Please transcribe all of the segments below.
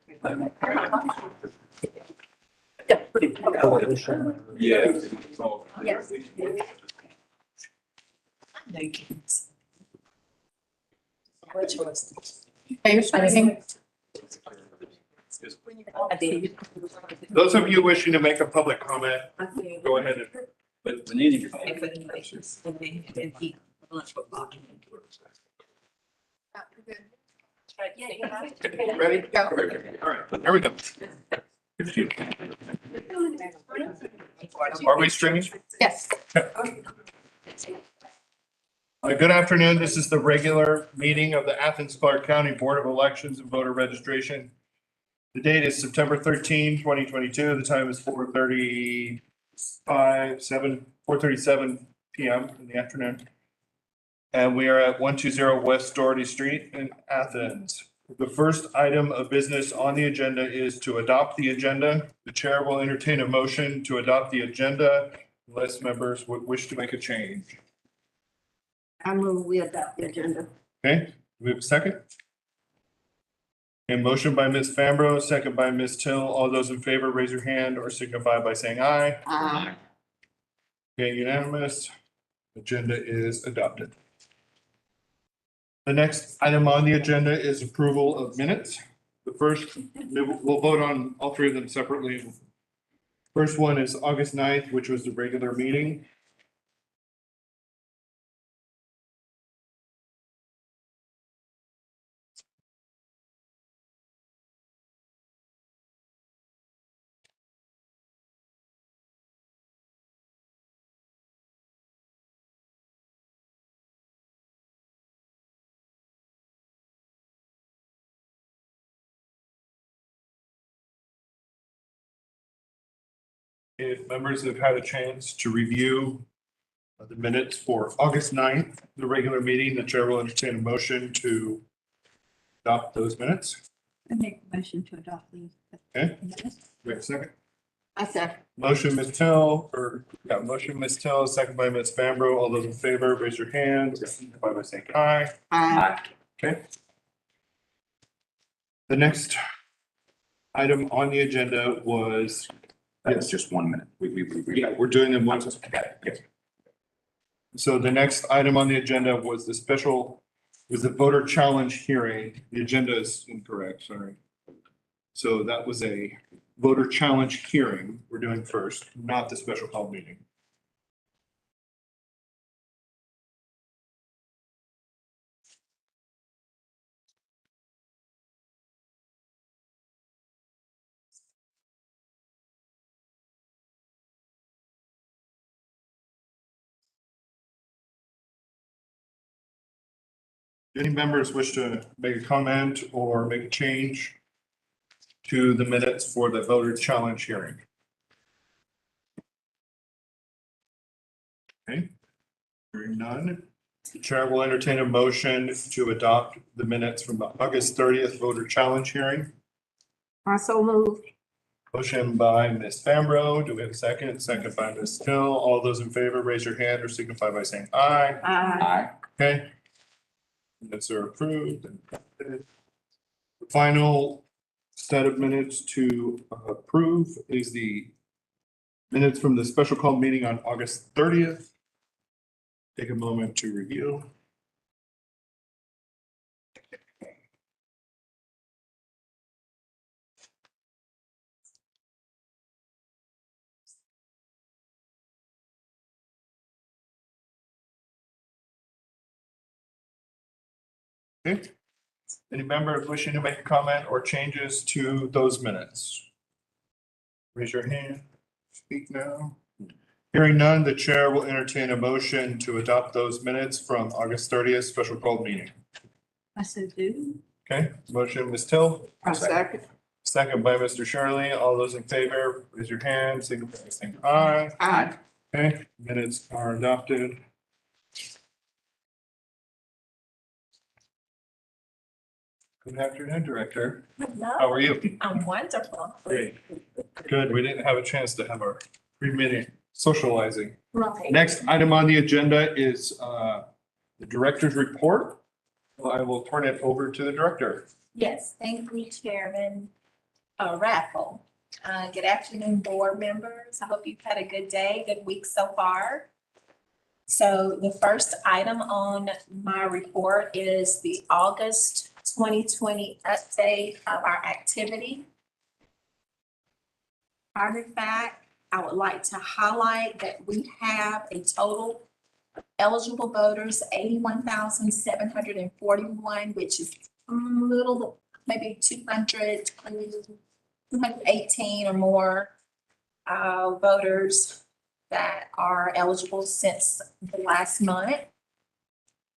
Yeah. Yes. Are you screaming? Those of you wishing to make a public comment, go ahead and. But the needing. Ready? Go. All right, here we go. Are we streaming? Yes. Good afternoon. This is the regular meeting of the Athens-Clarke County Board of Elections and Voter Registration. The date is September 13, 2022. The time is 4:37 PM in the afternoon. And we are at 120 West Doherty Street in Athens. The first item of business on the agenda is to adopt the agenda. The chair will entertain a motion to adopt the agenda unless members would wish to make a change. I move we adopt the agenda. Okay, do we have a second? A motion by Ms. Fambro, second by Ms. Till. All those in favor, raise your hand or signify by saying aye. Aye. Okay, unanimous. Agenda is adopted. The next item on the agenda is approval of minutes. The first, we'll vote on all three of them separately. First one is August 9th, which was the regular meeting. If members have had a chance to review the minutes for August 9th, the regular meeting, the chair will entertain a motion to adopt those minutes. I make a motion to adopt these. Okay. Wait a second. I said. Motion, Ms. Till, second by Ms. Fambro. All those in favor, raise your hand or signify by saying aye. Aye. Okay. The next item on the agenda was, That's just 1 minute. yeah, we're doing them once. Yes. So the next item on the agenda was the voter challenge hearing. The agenda is incorrect, sorry. So that was a voter challenge hearing we're doing first, not the special call meeting. Any members wish to make a comment or make a change to the minutes for the voter challenge hearing? Okay, hearing none. The chair will entertain a motion to adopt the minutes from the August 30th voter challenge hearing. I so move. Motion by Ms. Fambro. Do we have a second? Second by Ms. Till. All those in favor, raise your hand or signify by saying aye. Aye. Okay. Minutes are approved. The final set of minutes to approve is the minutes from the special call meeting on August 30th. Take a moment to review. Okay. Any members wishing to make a comment or changes to those minutes? Raise your hand. Speak now. Hearing none, the chair will entertain a motion to adopt those minutes from August 30th special call meeting. I said do. Okay, motion, Ms. Till, I second. second by Mr. Shirley. All those in favor, raise your hand, signify by saying aye. Aye. Okay, minutes are adopted. Good afternoon, Director. How are you? I'm wonderful. Great. Good. We didn't have a chance to have our pre-meeting socializing. Right. Next item on the agenda is the director's report. Well, I will turn it over to the director. Yes, thank you, Chairman. raffle. Good afternoon, board members. I hope you've had a good day, good week so far. So the first item on my report is the August 2020 update of our activity. Artifact, I would like to highlight that we have a total of eligible voters, 81,741, which is a little, maybe 218 or more voters that are eligible since the last month.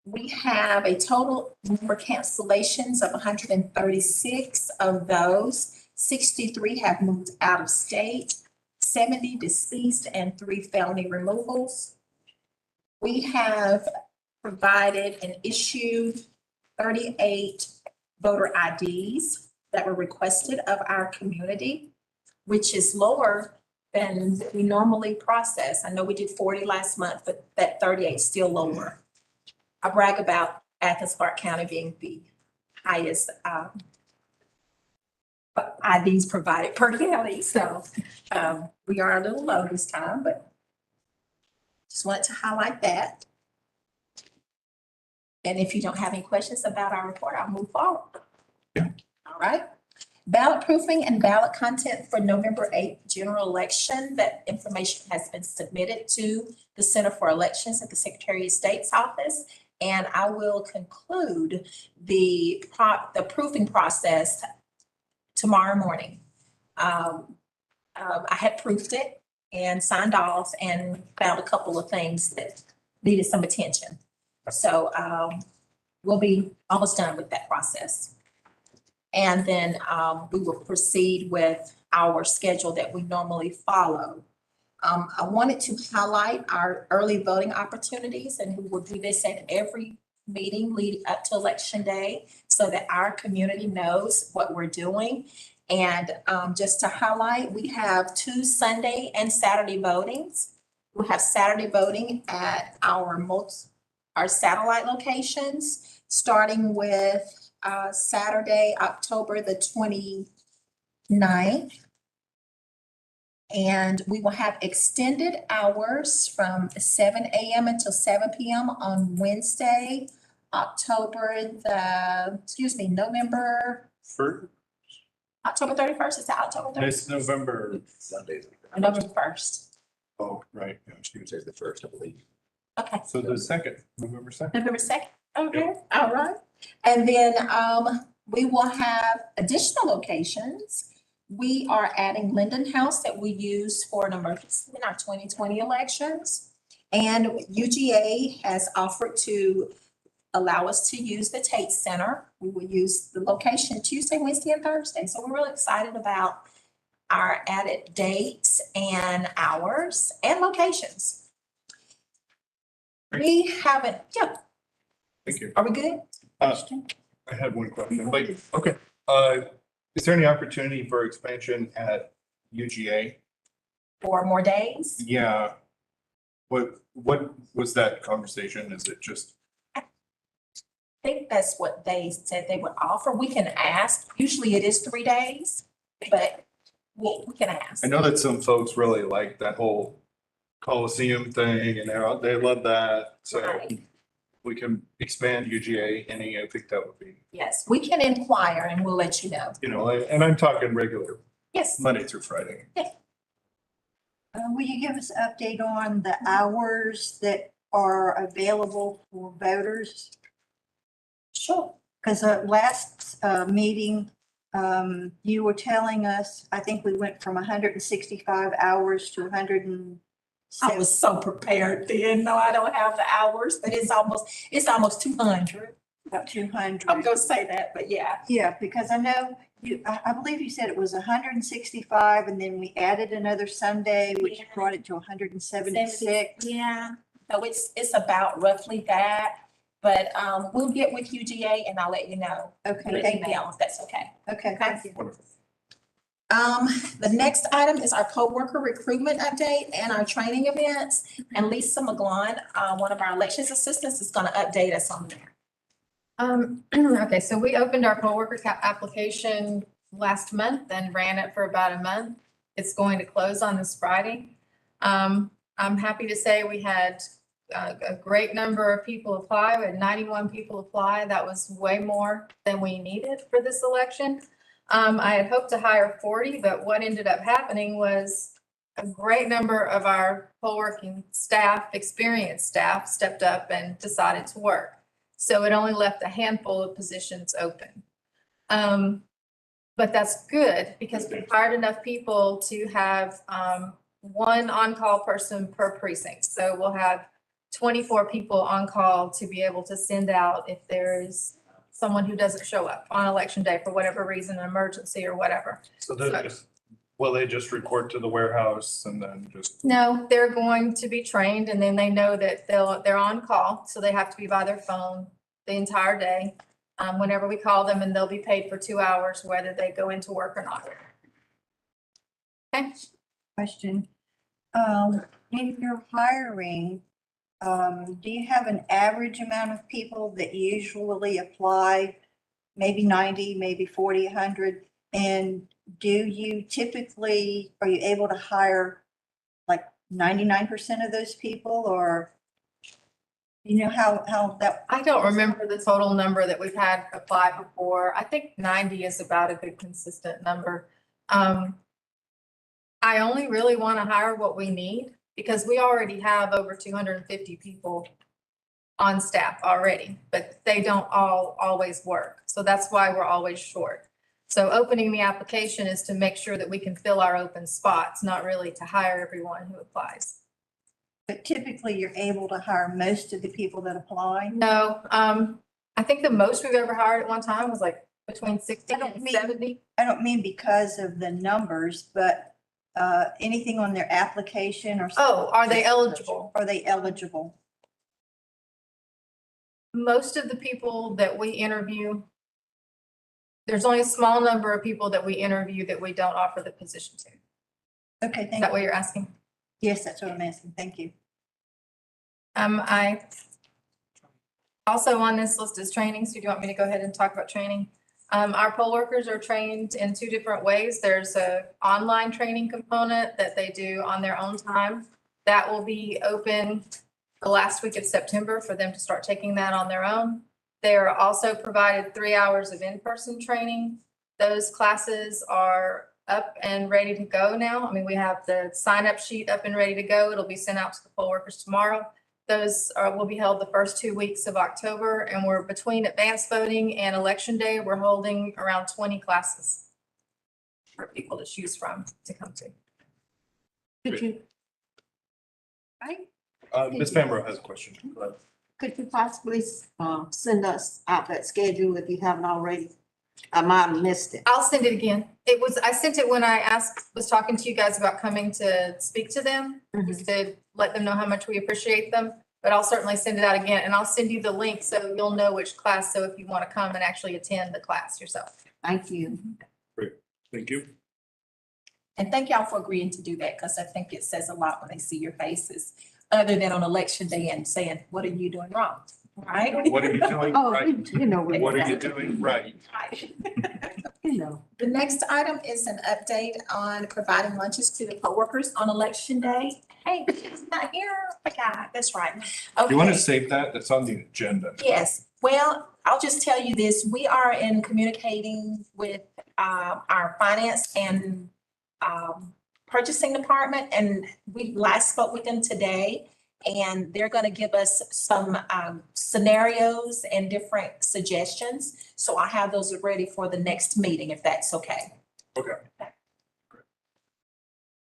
We have a total number cancellations of 136. Of those, 63 have moved out of state, 70 deceased, and 3 felony removals. We have provided and issued 38 voter IDs that were requested of our community, which is lower than we normally process. I know we did 40 last month, but that 38 is still lower. I brag about Athens-Clarke County being the highest IDs provided per county. So we are a little low this time, but just wanted to highlight that. And if you don't have any questions about our report, I'll move forward. Yeah. All right. Ballot proofing and ballot content for November 8th general election. That information has been submitted to the Center for Elections at the Secretary of State's office. And I will conclude the proofing process tomorrow morning. I had proofed it and signed off and found a couple of things that needed some attention. So we'll be almost done with that process. And then we will proceed with our schedule that we normally follow. I wanted to highlight our early voting opportunities, and we will do this at every meeting leading up to Election Day so that our community knows what we're doing. And just to highlight, we have 2 Sunday and Saturday votings. We have Saturday voting at our satellite locations, starting with Saturday, October the 29th. And we will have extended hours from 7 a.m. until 7 p.m. on Wednesday, November For October 31st. Is that October 31st? this November. Sundays. November 1st. Oh, right. Yeah, Tuesday's the first, I believe. Okay. So the second, November 2nd. November 2nd. Okay, all right. And then we will have additional locations. We are adding Linden House that we use for an emergency in our 2020 elections. And UGA has offered to allow us to use the Tate Center. We will use the location Tuesday, Wednesday, and Thursday. So we're really excited about our added dates and hours and locations. We haven't, yeah, Thank you. are we good? I had one question, but, okay. Is there any opportunity for expansion at UGA? 4 more days? Yeah. What was that conversation? Is it just, I think that's what they said they would offer. We can ask. Usually it is 3 days, but we can ask. I know that some folks really like that whole Coliseum thing and they love that. So Right. we can expand UGA any, I think that would be, Yes, we can inquire and we'll let you know. and I'm talking regular, Yes. Monday through Friday. Will you give us an update on the hours that are available for voters? Sure. Because last meeting, you were telling us, I think we went from 165 hours to 170. I was so prepared then. No, I don't have the hours, but it's almost 200. About 200. I'm gonna say that, but yeah. Yeah, because I know I believe you said it was 165 and then we added another Sunday, which Yeah. brought it to 176. Yeah, so it's about roughly that, but we'll get with UGA and I'll let you know. Okay, Through thank you. email, if that's okay. Okay, thank you. Wonderful. The next item is our co-worker recruitment update and our training events. And Lisa McGlon, one of our elections assistants, is gonna update us on that. Okay, so we opened our poll worker application last month and ran it for about a month. It's going to close on this Friday. I'm happy to say we had a great number of people apply. We had 91 people apply. That was way more than we needed for this election. I had hoped to hire 40, but what ended up happening was a great number of our poll working staff, experienced staff, stepped up and decided to work. So it only left a handful of positions open. But that's good because we've hired enough people to have one on-call person per precinct. So we'll have 24 people on call to be able to send out if there is someone who doesn't show up on election day for whatever reason, an emergency or whatever. So will they just report to the warehouse and then just? No, they're going to be trained and then they know that they're on call. So they have to be by their phone the entire day. Whenever we call them, and they'll be paid for 2 hours, whether they go into work or not. Okay. Question. If you're hiring, do you have an average amount of people that usually apply? Maybe 90, maybe 40, 100? And do you typically, are you able to hire like 99% of those people, or you know how that? I don't remember the total number that we've had apply before. I think 90 is about a good consistent number. I only really want to hire what we need because we already have over 250 people on staff already, but they don't all always work. So that's why we're always short. So opening the application is to make sure that we can fill our open spots, not really to hire everyone who applies. But typically you're able to hire most of the people that apply? No, I think the most we've ever hired at one time was like between 60 and 70. I don't mean because of the numbers, but anything on their application or? Oh, are they eligible? Are they eligible? Most of the people that we interview, there's only a small number of people that we interview that we don't offer the position to. Okay, Is thank that you. what you're asking? Yes, that's what I'm asking. Thank you. I also on this list is training. So do you want me to go ahead and talk about training? Our poll workers are trained in 2 different ways. There's a online training component that they do on their own time. That will be open the last week of September for them to start taking that on their own. They are also provided 3 hours of in-person training. Those classes are up and ready to go now. I mean, we have the sign-up sheet up and ready to go. It'll be sent out to the poll workers tomorrow. Those will be held the first 2 weeks of October, and we're between advanced voting and election day. We're holding around 20 classes for people to choose from to come to. Could you? Right? Ms. Fambro has a question. Go ahead. Could you possibly send us out that schedule if you haven't already? I might have missed it. I'll send it again. I sent it when I was talking to you guys about coming to speak to them, just to let them know how much we appreciate them. But I'll certainly send it out again, and I'll send you the link so you'll know which class. So if you want to come and actually attend the class yourself. Thank you. Great, thank you. And thank y'all for agreeing to do that, because I think it says a lot when they see your faces, other than on election day and saying, what are you doing wrong? Right? What are you doing Oh, right? you know. What are you doing right? You know. The next item is an update on providing lunches to the poll workers on election day. Hey, he's not here. Okay, that's right. You want to Okay. save that? That's on the agenda. Yes, well, I'll just tell you this, we are in communicating with our finance and purchasing department, and we last spoke with them today. And they're gonna give us some scenarios and different suggestions. So I have those ready for the next meeting, if that's okay. Okay.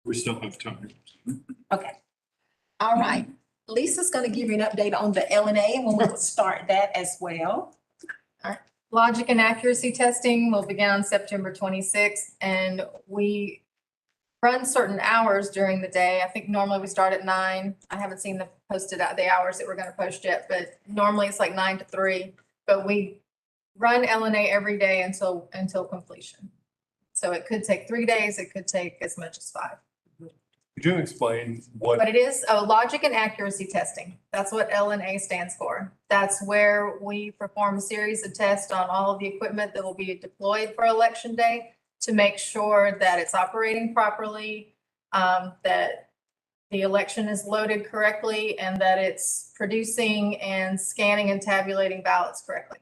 We still have time. Okay. All right. Lisa's gonna give you an update on the LNA, and we'll start that as well. Logic and accuracy testing will begin on September 26th, and we run certain hours during the day. I think normally we start at 9. I haven't seen the hours that we're going to post yet, but normally it's like 9 to 3. But we run LNA every day until completion. So it could take 3 days. It could take as much as 5. Could you explain what? But it is logic and accuracy testing. That's what LNA stands for. That's where we perform a series of tests on all of the equipment that will be deployed for election day to make sure that it's operating properly, that the election is loaded correctly, and that it's producing and scanning and tabulating ballots correctly.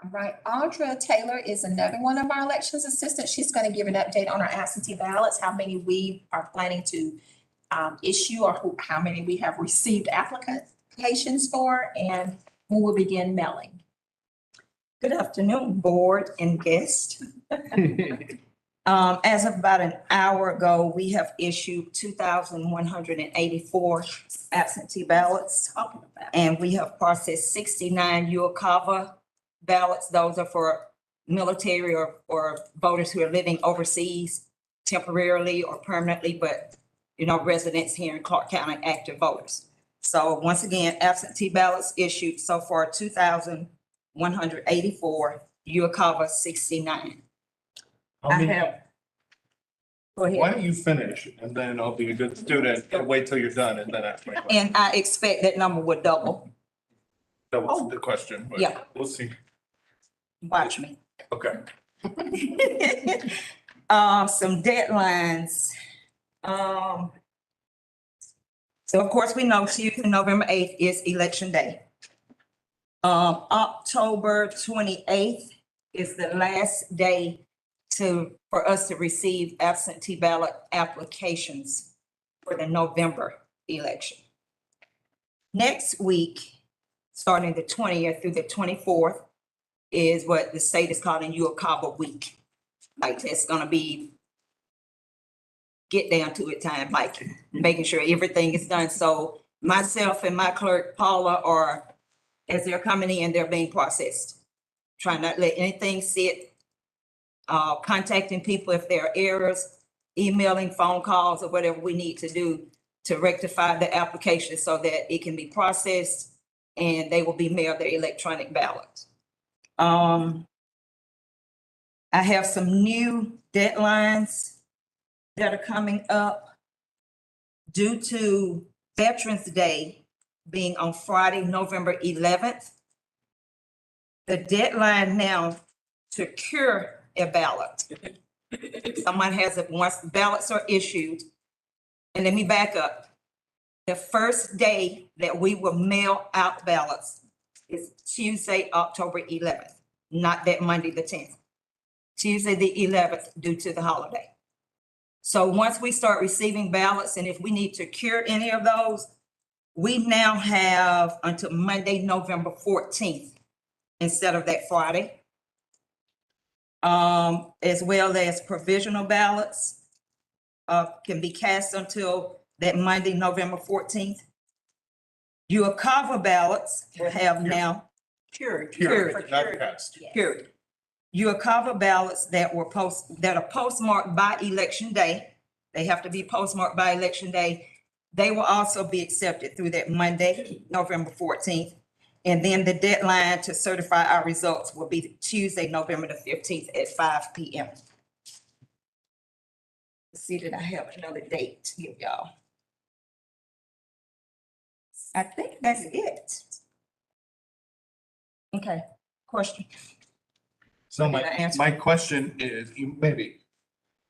All right, Audra Taylor is another one of our elections assistants. She's going to give an update on our absentee ballots, how many we are planning to issue, or how many we have received applications for, and when we'll begin mailing. Good afternoon, board and guests. As of about an hour ago, we have issued 2,184 absentee ballots. Talking about. And we have processed 69 UOCAVA ballots. Those are for military or voters who are living overseas temporarily or permanently, but, you know, residents here in Clarke County, active voters. So once again, absentee ballots issued so far, 2,184, UOCAVA 69. How I many- have. Go Why ahead. don't you finish and then I'll be a good student and wait till you're done and then ask my question. And I expect that number would double. That was the question, but Yeah. we'll see. Watch me. Okay. Some deadlines. So of course, we know Tuesday, November 8th is election day. October 28th is the last day for us to receive absentee ballot applications for the November election. Next week, starting the 20th through the 24th, is what the state is calling UOCAVA week. Like, it's gonna be get down to it time, like making sure everything is done. So myself and my clerk Paula are, as they're coming in, they're being processed. Trying not to let anything sit, contacting people if there are errors, emailing, phone calls, or whatever we need to do to rectify the application so that it can be processed and they will be mailed their electronic ballots. I have some new deadlines that are coming up due to Veterans Day being on Friday, November 11th. The deadline now to cure a ballot. Someone has it, once ballots are issued, and let me back up. The first day that we will mail out ballots is Tuesday, October 11th, not that Monday, the 10th. Tuesday, the 11th, due to the holiday. So once we start receiving ballots, and if we need to cure any of those, we now have until Monday, November 14th, instead of that Friday. As well as provisional ballots can be cast until that Monday, November 14th. UOCAVA ballots will have now cured. Not passed. Cured. UOCAVA ballots that are postmarked by election day, they have to be postmarked by election day. They will also be accepted through that Monday, November 14th. And then the deadline to certify our results will be Tuesday, November the 15th at 5 p.m. Let's see that I have another date to give y'all. I think that's it. Okay, question? So Did I answer? my question is, maybe,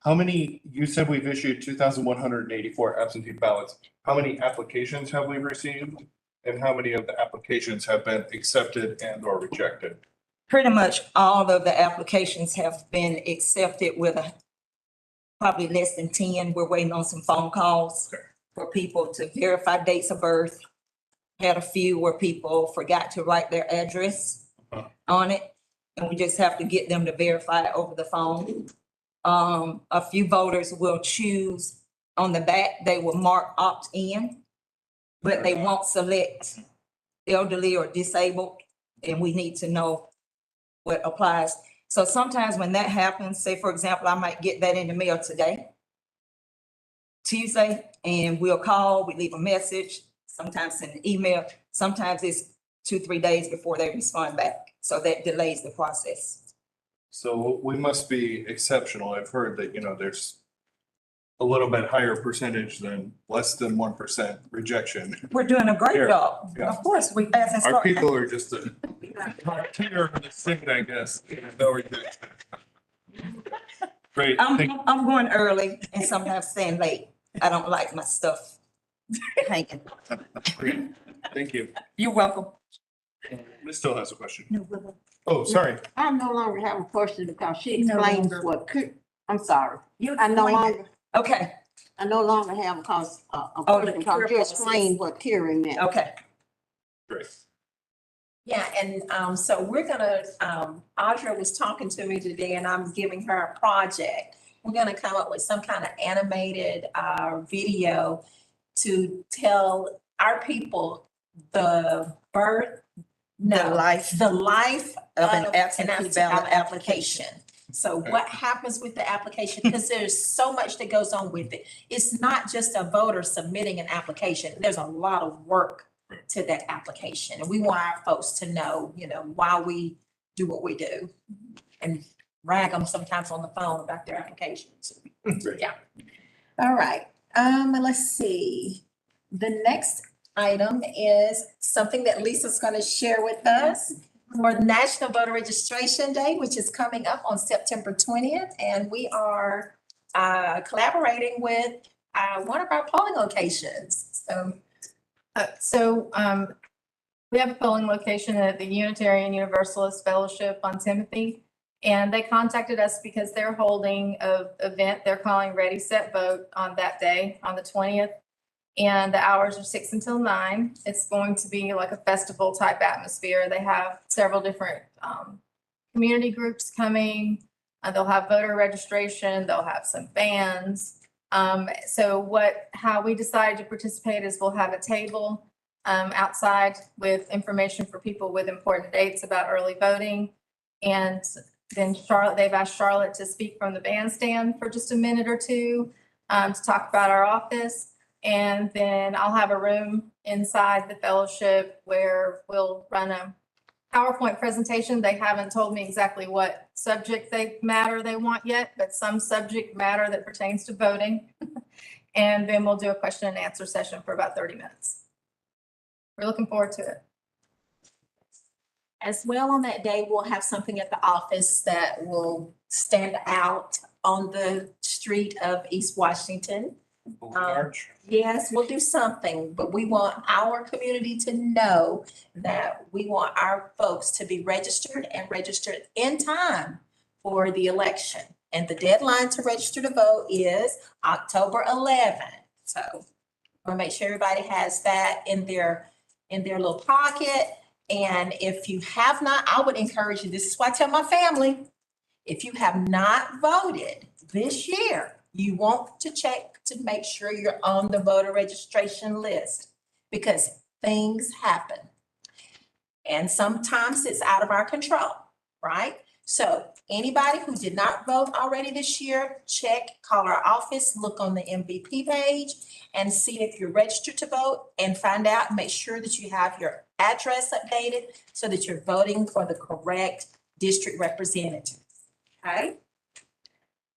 how many, you said we've issued 2,184 absentee ballots. How many applications have we received? And how many of the applications have been accepted and or rejected? Pretty much all of the applications have been accepted with probably less than 10. We're waiting on some phone calls for people to verify dates of birth. Had a few where people forgot to write their address on it, and we just have to get them to verify it over the phone. A few voters will choose on the back, they will mark opt-in, but they won't select elderly or disabled, and we need to know what applies. So sometimes when that happens, say for example, I might get that in the mail today, Tuesday, and we'll call, we leave a message, sometimes send an email, sometimes it's 2-3 days before they respond back. So that delays the process. So we must be exceptional. I've heard that, there's a little bit higher percentage than less than 1% rejection. We're doing a great Yeah. job. Yeah. Of course, we, Our Athens-Clarke. people are just a tier of the stick, I guess. No rejection. Great, thank I'm going early and sometimes staying late. I don't like my stuff hanging. thank you. You're welcome. Ms. Still has a question. No, but- Oh, sorry. I no longer have a question because she No explains longer. what, I'm sorry. You I no explained it. longer, Okay, I no longer have because, Oh, the question because tier you policies. explained what tiering meant. okay. Great. Yeah, and so we're gonna, Audra was talking to me today and I'm giving her a project. We're gonna come up with some kind of animated video to tell our people the birth, The life the life of an an absentee ballot application. So what happens with the application? Because there's so much that goes on with it. It's not just a voter submitting an application. There's a lot of work to that application. And we want our folks to know, why we do what we do and rag them sometimes on the phone about their applications. Yeah. All right. Let's see. The next item is something that Lisa's going to share with us for National Voter Registration Day, which is coming up on September 20th. And we are collaborating with one of our polling locations. So we have a polling location at the Unitarian Universalist Fellowship on Timothy. And they contacted us because they're holding an event they're calling Ready, Set, Vote on that day, on the 20th. And the hours are 6 until 9. It's going to be like a festival type atmosphere. They have several different community groups coming. They'll have voter registration. They'll have some bands. How we decided to participate is we'll have a table outside with information for people with important dates about early voting. And then they've asked Charlotte to speak from the bandstand for just a minute or two to talk about our office. And then I'll have a room inside the fellowship where we'll run a PowerPoint presentation. They haven't told me exactly what subject matter they want yet, but some subject matter that pertains to voting. And then we'll do a question and answer session for about 30 minutes. We're looking forward to it. As well, on that day, we'll have something at the office that will stand out on the street of East Washington. Large. Yes, we'll do something, but we want our community to know that we want our folks to be registered and registered in time for the election. And the deadline to register to vote is October 11th. So we'll make sure everybody has that in their little pocket. And if you have not, I would encourage you, this is why I tell my family, if you have not voted this year, you want to check to make sure you're on the voter registration list because things happen. And sometimes it's out of our control, right? So anybody who did not vote already this year, call our office, look on the MVP page and see if you're registered to vote and find out, make sure that you have your address updated so that you're voting for the correct district representative. Okay?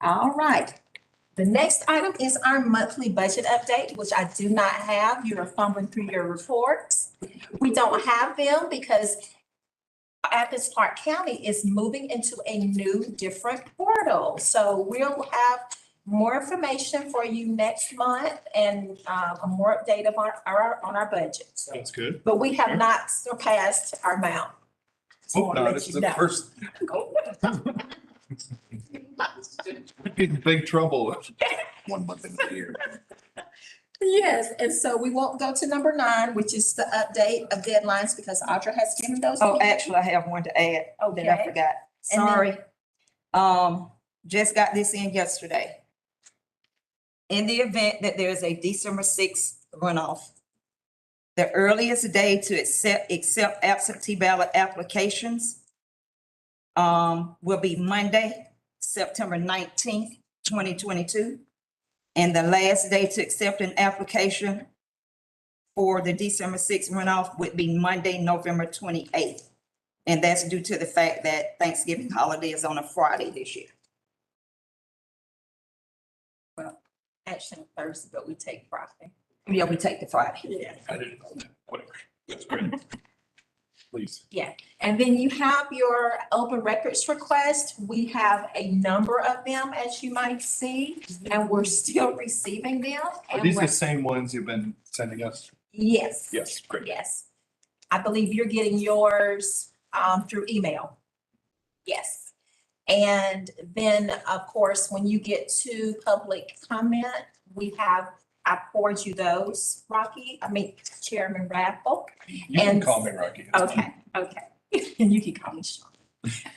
All right. The next item is our monthly budget update, which I do not have. You are fumbling through your reports. We don't have them because Athens-Clarke County is moving into a new, different portal. So we'll have more information for you next month and a more update of on our budget. Sounds good. But we have not surpassed our amount. So Hope I'll not. let It's you the know. first. We'd be in big trouble 1 month into the year. Yes, and so we won't go to number 9, which is the update of deadlines because Audra has given those. Oh, to you. actually, I have one to add that I Okay. forgot. And then- Sorry. Just got this in yesterday. In the event that there is a December 6th runoff, the earliest day to accept absentee ballot applications will be Monday, September 19th, 2022. And the last day to accept an application for the December 6th runoff would be Monday, November 28th. And that's due to the fact that Thanksgiving holiday is on a Friday this year. Actually, Thursday, but we take Friday. Yeah, we take the Friday. Yeah. I didn't know that. Whatever. That's great. Please. And then you have your open records request. We have a number of them, as you might see, and we're still receiving them. Are And these we're- the same ones you've been sending us? Yes. Yes, great. Yes. I believe you're getting yours through email. Yes. And then, of course, when you get to public comment, I forward you those, Chairman Raffle. You can And- call me Rocky. It's fine. Okay. And you can call me Sean.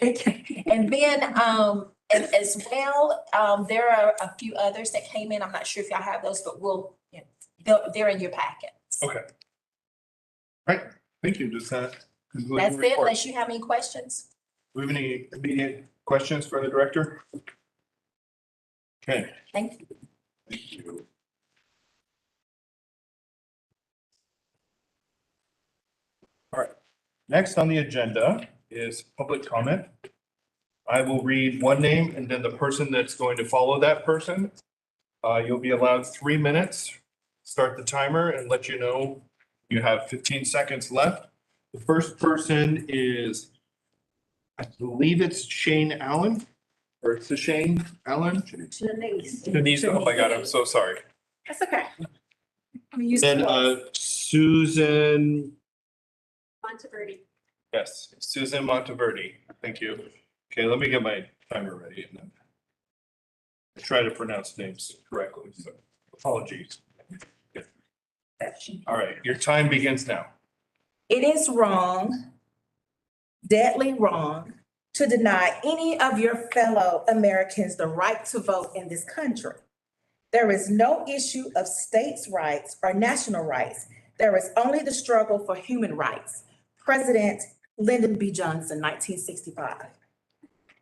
Okay. And then, and as well, there are a few others that came in. I'm not sure if y'all have those, but they're in your packets. Okay. Right, thank you. Does that conclude That's the it, report? unless you have any questions. Do we have any immediate questions for the director? Okay, Thank you. thank you. All right, next on the agenda is public comment. I will read one name and then the person that's going to follow that person. You'll be allowed 3 minutes. Start the timer and let you know you have 15 seconds left. The first person is, I believe it's Shane Allen, or it's the Shane Allen? Denise, oh my God, I'm so sorry. That's okay. I'm used Then to Susan, Monteverde. yes, Susan Monteverde, thank you. Okay, let me get my timer ready and then I try to pronounce names correctly, so apologies. All right, your time begins now. It is wrong, deadly wrong, to deny any of your fellow Americans the right to vote in this country. There is no issue of states' rights or national rights. There is only the struggle for human rights. President Lyndon B. Johnson, 1965.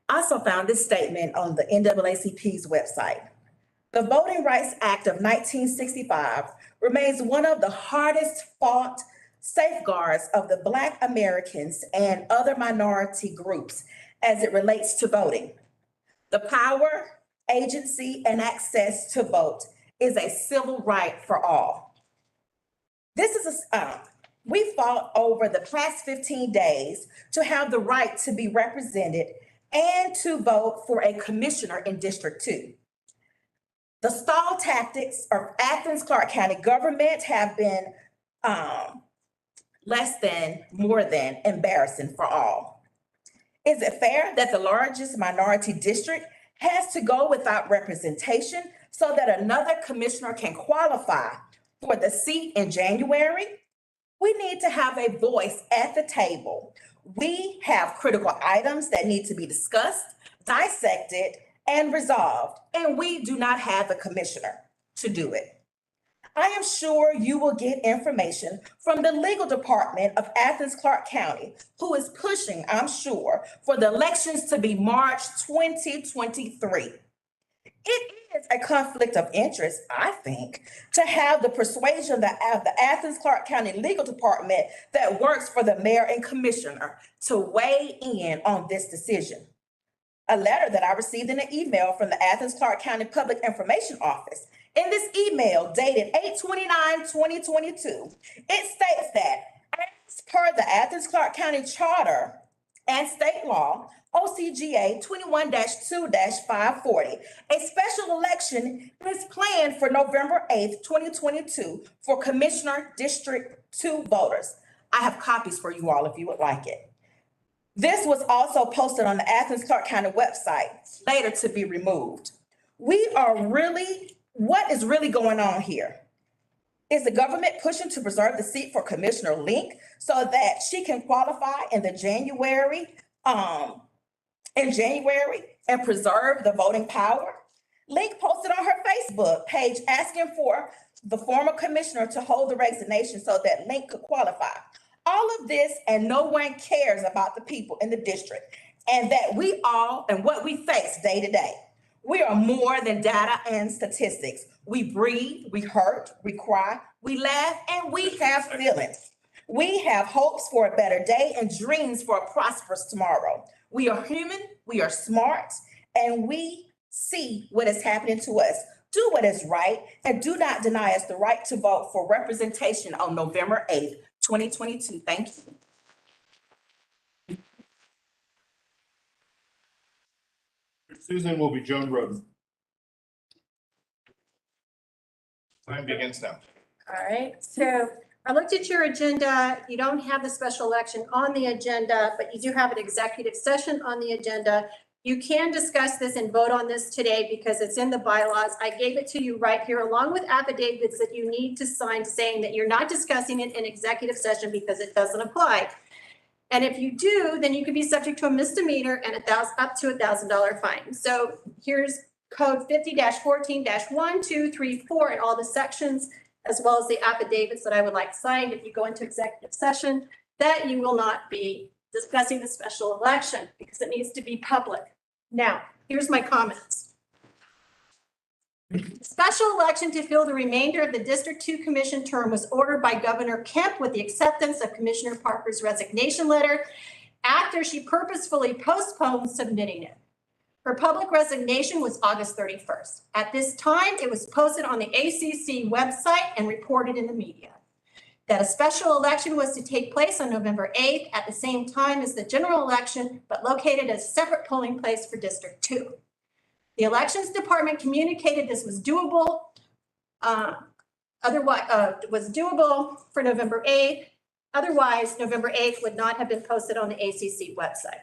I also found this statement on the NAACP's website. The Voting Rights Act of 1965 remains one of the hardest fought safeguards of the Black Americans and other minority groups as it relates to voting. The power, agency, and access to vote is a civil right for all. We fought over the past 15 days to have the right to be represented and to vote for a commissioner in District 2. The stall tactics of Athens-Clarke County government have been more than embarrassing for all. Is it fair that the largest minority district has to go without representation so that another commissioner can qualify for the seat in January? We need to have a voice at the table. We have critical items that need to be discussed, dissected, and resolved, and we do not have a commissioner to do it. I am sure you will get information from the legal department of Athens-Clarke County, who is pushing, I'm sure, for the elections to be March 2023. It is a conflict of interest, I think, to have the persuasion of the Athens-Clarke County Legal Department that works for the mayor and commissioner to weigh in on this decision. A letter that I received in an email from the Athens-Clarke County Public Information Office. In this email dated 8/29/2022, it states that as per the Athens-Clarke County Charter and state law, OCGA 21-2-540, a special election is planned for November 8th, 2022 for Commissioner District 2 voters. I have copies for you all if you would like it. This was also posted on the Athens-Clarke County website, later to be removed. What is really going on here? Is the government pushing to preserve the seat for Commissioner Link so that she can qualify in January and preserve the voting power? Link posted on her Facebook page asking for the former commissioner to hold the resignation so that Link could qualify. All of this, and no one cares about the people in the district and that what we face day to day. We are more than data and statistics. We breathe, we hurt, we cry, we laugh, and we have feelings. We have hopes for a better day and dreams for a prosperous tomorrow. We are human, we are smart, and we see what is happening to us. do what is right, and do not deny us the right to vote for representation on November 8th, 2022. Thank you. Susan will be Joan Roden. Time begins now. All right, so I looked at your agenda. You don't have the special election on the agenda, but you do have an executive session on the agenda. You can discuss this and vote on this today because it's in the bylaws. I gave it to you right here along with affidavits that you need to sign saying that you're not discussing it in executive session because it doesn't apply. And if you do, then you could be subject to a misdemeanor and up to $1,000 fine. So here's code 50-14-1, 2, 3, 4, and all the sections, as well as the affidavits that I would like signed if you go into executive session, that you will not be discussing the special election because it needs to be public. Now, here's my comments. Special election to fill the remainder of the District 2 Commission term was ordered by Governor Kemp with the acceptance of Commissioner Parker's resignation letter after she purposefully postponed submitting it. Her public resignation was August 31st. At this time, it was posted on the ACC website and reported in the media that a special election was to take place on November 8th at the same time as the general election, but located at a separate polling place for District 2. The Elections Department communicated this was doable, was doable for November 8th. Otherwise, November 8th would not have been posted on the ACC website.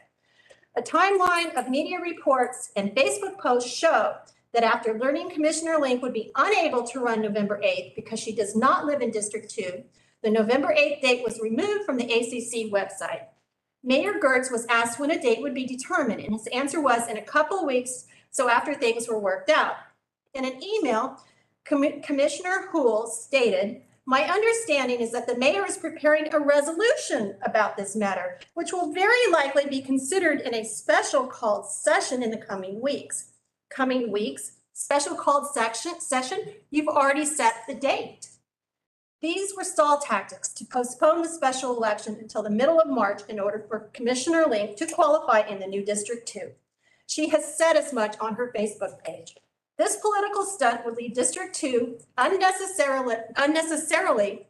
A timeline of media reports and Facebook posts show that after learning Commissioner Link would be unable to run November 8th because she does not live in District 2, the November 8th date was removed from the ACC website. Mayor Gertz was asked when a date would be determined, and his answer was in a couple of weeks, so after things were worked out. In an email, Commissioner Houle stated, "My understanding is that the mayor is preparing a resolution about this matter, which will very likely be considered in a special called session in the coming weeks." Coming weeks, special called session, you've already set the date. These were stall tactics to postpone the special election until the middle of March in order for Commissioner Link to qualify in the new District 2. She has said as much on her Facebook page. This political stunt would leave District 2 unnecessarily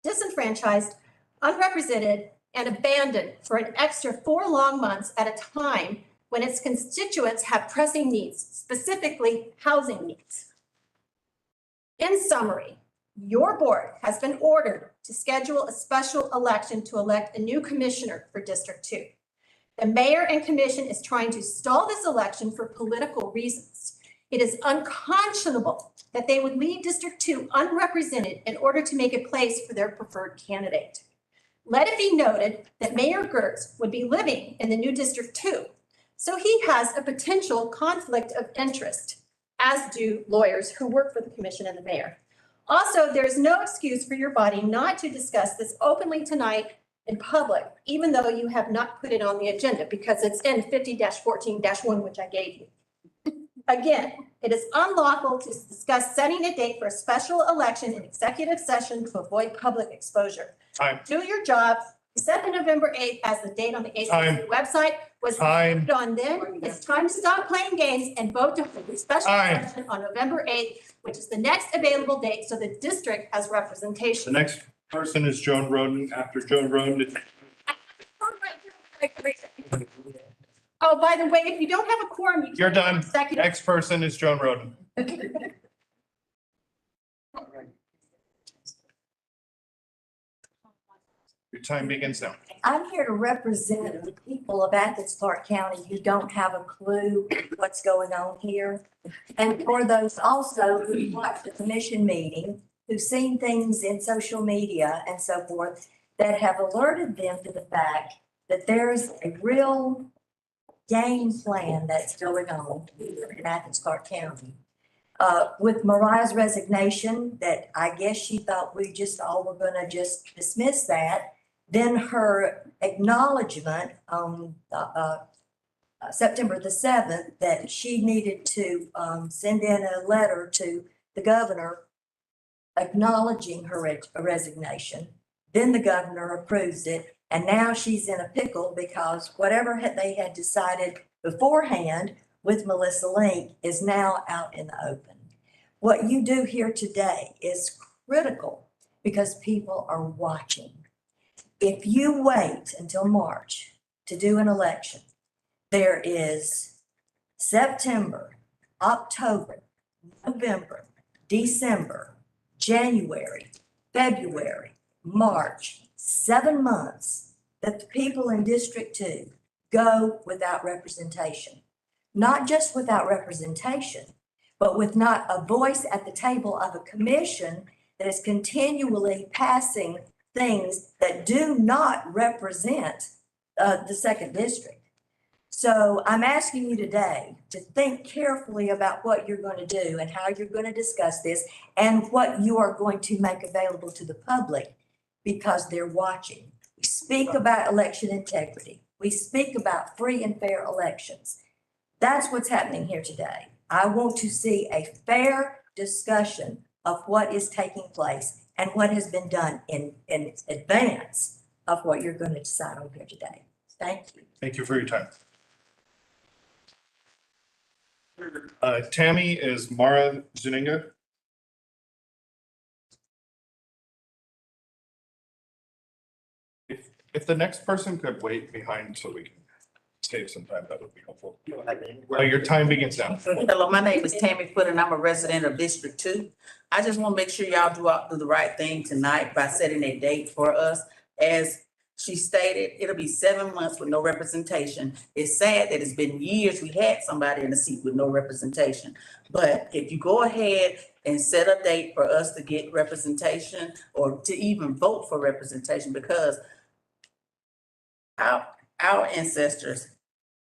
disenfranchised, unrepresented, and abandoned for an extra 4 long months at a time when its constituents have pressing needs, specifically housing needs. In summary, your board has been ordered to schedule a special election to elect a new commissioner for District 2. The mayor and commission is trying to stall this election for political reasons. It is unconscionable that they would leave District 2 unrepresented in order to make a place for their preferred candidate. Let it be noted that Mayor Gertz would be living in the new District 2, so he has a potential conflict of interest, as do lawyers who work for the commission and the mayor. Also, there is no excuse for your body not to discuss this openly tonight in public, even though you have not put it on the agenda because it's in 50-14-1, which I gave you. Again, it is unlawful to discuss setting a date for a special election in executive session to avoid public exposure. Time. Do your job. Set the November 8th as the date on the ACC website. Was voted on then. It's time to stop playing games and vote to hold a special election on November 8th, which is the next available date, so the district has The representation. next person is Joan Roden. After Joan Roden, Oh, by the way, if you don't have a quorum, you you're can't done. executive. Next person is Joan Roden. Your time begins now. I'm here to represent the people of Athens-Clarke County who don't have a clue what's going on here. And for those also who watched the commission meeting, who've seen things in social media and so forth, that have alerted them to the fact that there's a real game plan that's going on here in Athens-Clarke County. With Mariah's resignation, that I guess she thought we just all were gonna just dismiss that. Then her acknowledgement on September the 7th that she needed to send in a letter to the governor acknowledging her resignation. Then the governor approves it, and now she's in a pickle because whatever they had decided beforehand with Melissa Link is now out in the open. What you do here today is critical because people are watching. If you wait until March to do an election, there is September, October, November, December, January, February, March, 7 months that the people in District 2 go without representation. Not just without representation, but with not a voice at the table of a commission that is continually passing things that do not represent the second district. So I'm asking you today to think carefully about what you're going to do and how you're going to discuss this and what you are going to make available to the public because they're watching. We speak about election integrity. We speak about free and fair elections. That's what's happening here today. I want to see a fair discussion of what is taking place and what has been done in advance of what you're going to decide on here today. Thank you. Thank you for your time. Tammy is Mara Zuninga. If the next person could wait behind so we can save some time, that would be helpful. Your time begins now. Hello, my name is Tammy Foote and I'm a resident of District 2. I just want to make sure y'all do the right thing tonight by setting a date for us. As she stated, it'll be 7 months with no representation. It's sad that it's been years we had somebody in the seat with no representation. But if you go ahead and set a date for us to get representation or to even vote for representation, because our ancestors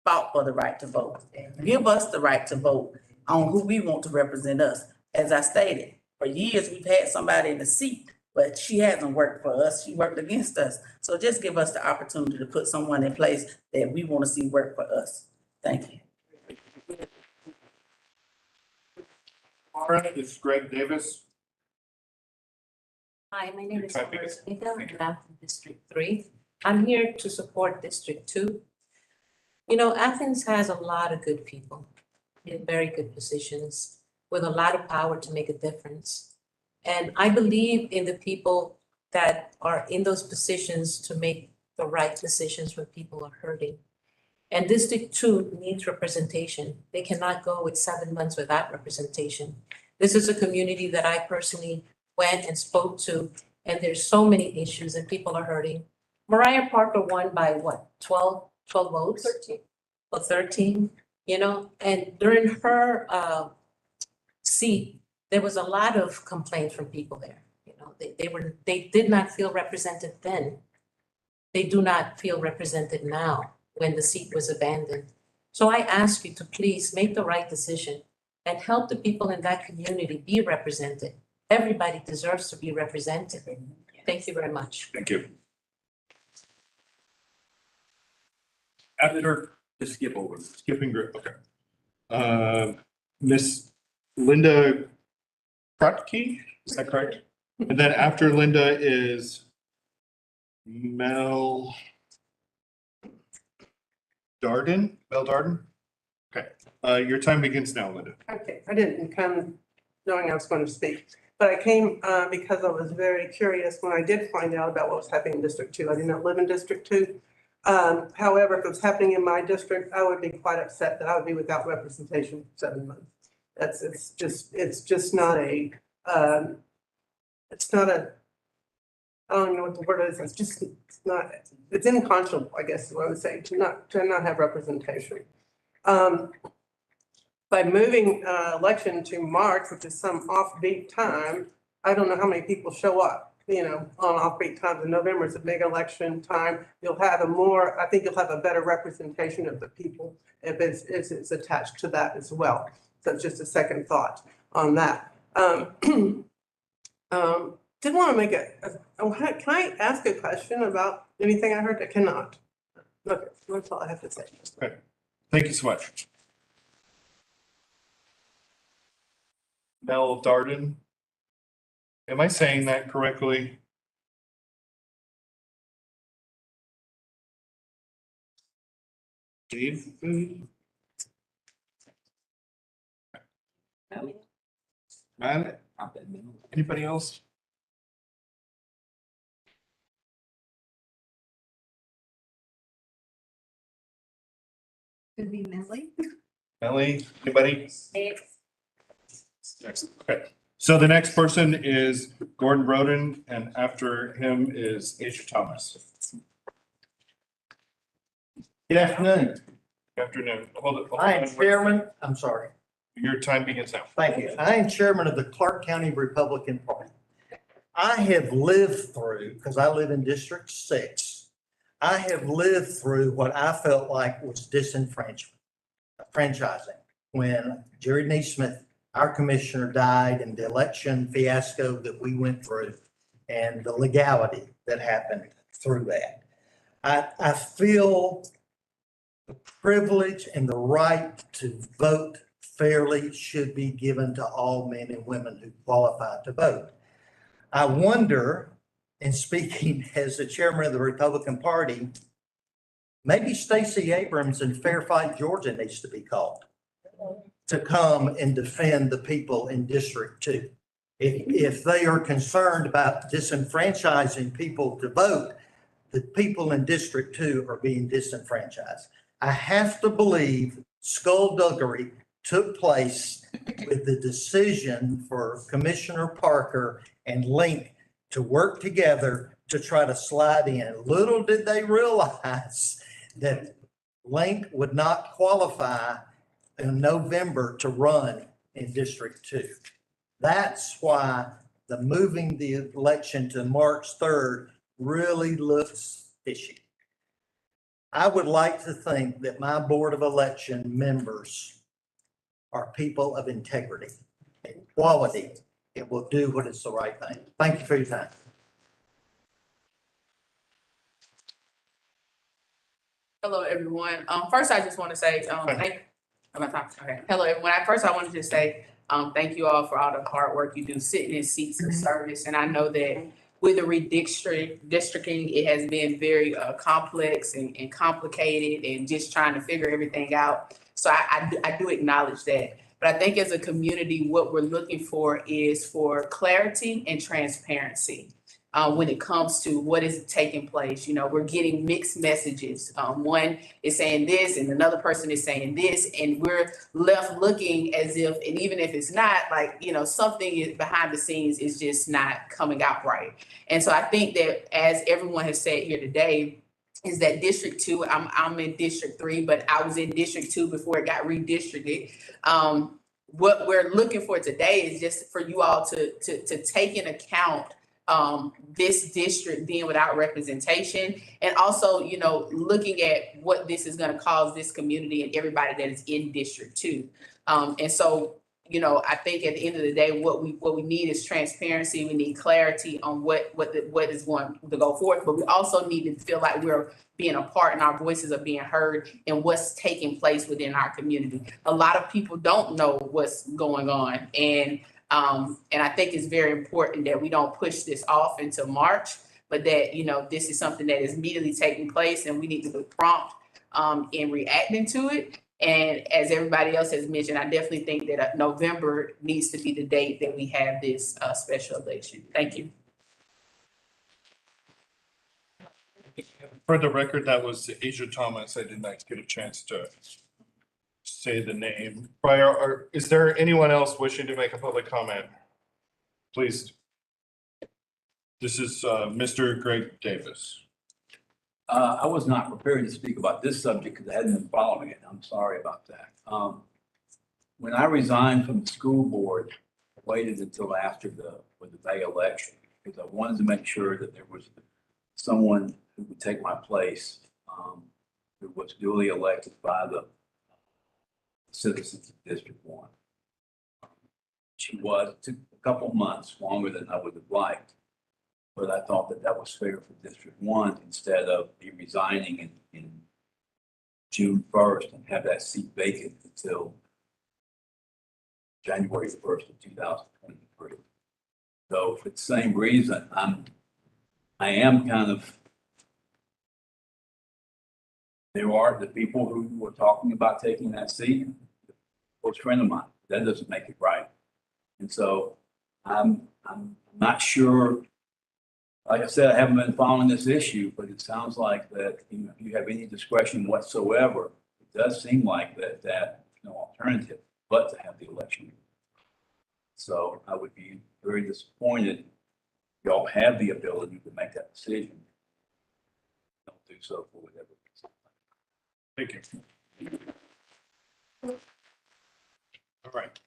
fought for the right to vote. Give us the right to vote on who we want to represent us. As I stated, for years, we've had somebody in the seat, but she hasn't worked for us. She worked against us. So just give us the opportunity to put someone in place that we want to see work for us. Thank you. Mara is Greg Davis. Hi, my name is Your time Laura begins. Smith. I'm from District 3. I'm here to support District 2. You know, Athens has a lot of good people in very good positions with a lot of power to make a difference. And I believe in the people that are in those positions to make the right decisions when people are hurting. And District 2 needs representation. They cannot go with 7 months without representation. This is a community that I personally went and spoke to, and there's so many issues and people are hurting. Mariah Parker won by what, 12 votes? 13. Or 13, you know, and during her seat, there was a lot of complaints from people there. You know, they did not feel represented then. They do not feel represented now when the seat was abandoned. So I ask you to please make the right decision and help the people in that community be represented. Everybody deserves to be represented. Thank you very much. Thank you. After Just skip over. skipping group, okay. Miss Linda Krotke, is that correct? And then after Linda is Mel Darden, Okay, your time begins now, Linda. Okay, I didn't come knowing I was going to speak, but I came because I was very curious when I did find out about what was happening in District 2. I do not live in District 2. However, if it was happening in my district, I would be quite upset that I would be without representation for 7 months. It's just not a, I don't even know what the word is. It's unconscionable, I guess is what I would say, to not have representation. By moving election to March, which is some offbeat time, I don't know how many people show up. You know, on offbeat times. In November is a big election time. You'll have I think you'll have a better representation of the people if it's attached to that as well. So it's just a second thought on that. Did want to make can I ask a question about anything I heard? I cannot. Okay, that's all I have to say. Okay, thank you so much. Mel Darden. Am I saying that correctly? Dave? Man, anybody else? Could be Millie. Ellie, anybody? Okay, so the next person is Gordon Roden, and after him is Asia Thomas. Good afternoon. Good afternoon. Hold it. I am chairman, I'm sorry, Your time begins now. thank you. I am chairman of the Clarke County Republican Party. I have lived through, because I live in District 6, I have lived through what I felt like was disenfranchisement, franchising. When Jerry Neesmith, our commissioner, died, and the election fiasco that we went through and the legality that happened through that. I feel the privilege and the right to vote fairly should be given to all men and women who qualify to vote. I wonder, in speaking as the chairman of the Republican Party, maybe Stacey Abrams in Fair Fight, Georgia needs to be called to come and defend the people in District 2. If they are concerned about disenfranchising people to vote, the people in District 2 are being disenfranchised. I have to believe skullduggery took place with the decision for Commissioner Parker and Link to work together to try to slide in. Little did they realize that Link would not qualify in November to run in District 2. That's why the moving the election to March 3rd really looks fishy. I would like to think that my Board of Election members are people of integrity and quality. It will do what is the right thing. Thank you for your time. Hello, everyone. First, I just want to say, okay. Hello, everyone. First, I wanted to say, thank you all for all the hard work you do sitting in seats of service. And I know that with the redistricting, it has been very complex and complicated and just trying to figure everything out. So I do acknowledge that. But I think as a community, what we're looking for is for clarity and transparency. When it comes to what is taking place. You know, we're getting mixed messages. One is saying this and another person is saying this, and we're left looking as if, and even if it's not, like, you know, something is behind the scenes is just not coming out right. And so I think that, as everyone has said here today, is that District 2, I'm in District 3, but I was in District 2 before it got redistricted. What we're looking for today is just for you all to take in account this district being without representation, and also, you know, looking at what this is going to cause this community and everybody that is in District 2. And so, you know, I think at the end of the day, what we need is transparency. We need clarity on what is going to go forth, but we also need to feel like we're being a part and our voices are being heard and what's taking place within our community. A lot of people don't know what's going on, and I think it's very important that we don't push this off until March, but that, you know, this is something that is immediately taking place and we need to be prompt in reacting to it. And as everybody else has mentioned, I definitely think that November needs to be the date that we have this special election. Thank you. For the record, that was Asia Thomas. I did not get a chance to say the name prior. Or is there anyone else wishing to make a public comment? Please. This is Mr. Greg Davis. I was not prepared to speak about this subject because I hadn't been following it. I'm sorry about that. When I resigned from the school board, I waited until after the May election because I wanted to make sure that there was someone who would take my place, who was duly elected by the citizens of District 1. It took a couple months, longer than I would have liked. But I thought that was fair for District 1 instead of me resigning in June 1st and have that seat vacant until January 1st of 2023. So for the same reason, I am kind of, there are the people who were talking about taking that seat, a close friend of mine. That doesn't make it right. And so I'm not sure. Like I said, I haven't been following this issue, but it sounds like that, you know, if you have any discretion whatsoever, it does seem like that, no alternative but to have the election. So I would be very disappointed. Y'all have the ability to make that decision. Don't do so for whatever reason. Thank you. All right.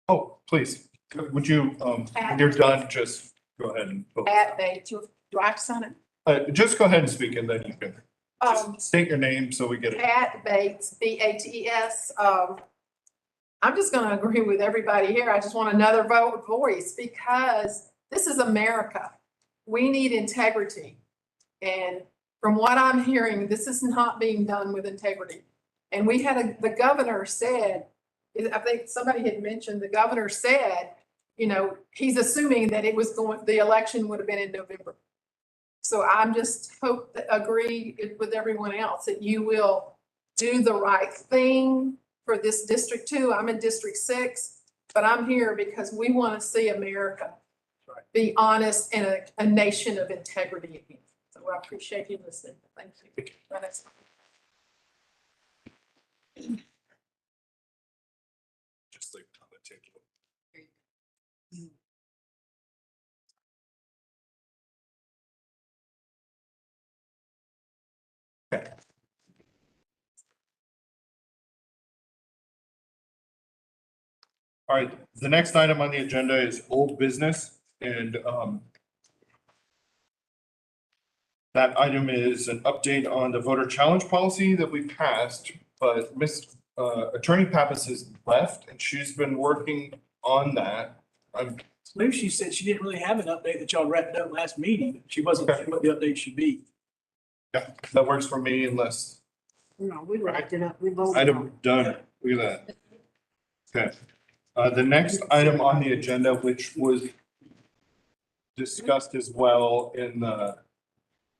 Oh, please, would you, when you're done, just go ahead and vote. Do I have to sign it? Just go ahead and speak and then you can Um, just state your name so we get it. Pat Bates, Bates. I'm just gonna agree with everybody here. I just want another voice because this is America. We need integrity. And from what I'm hearing, this is not being done with integrity. And we had the governor said, I think somebody had mentioned, the governor said, you know, he's assuming that the election would have been in November. So I'm just agree with everyone else that you will do the right thing for this District 2. I'm in District 6, but I'm here because we want to see America be honest and a nation of integrity again. So I appreciate you listening. Thank you. Just leave it on the table. Okay. All right, the next item on the agenda is old business and that item is an update on the voter challenge policy that we passed, but Attorney Pappas has left and she's been working on that. I believe she said she didn't really have an update that y'all wrapped up last meeting. She wasn't sure what the update should be. Yeah, that works for me unless No, we wrapped it up. We voted on it. item done. Look at that. Okay. The next item on the agenda, which was discussed as well in the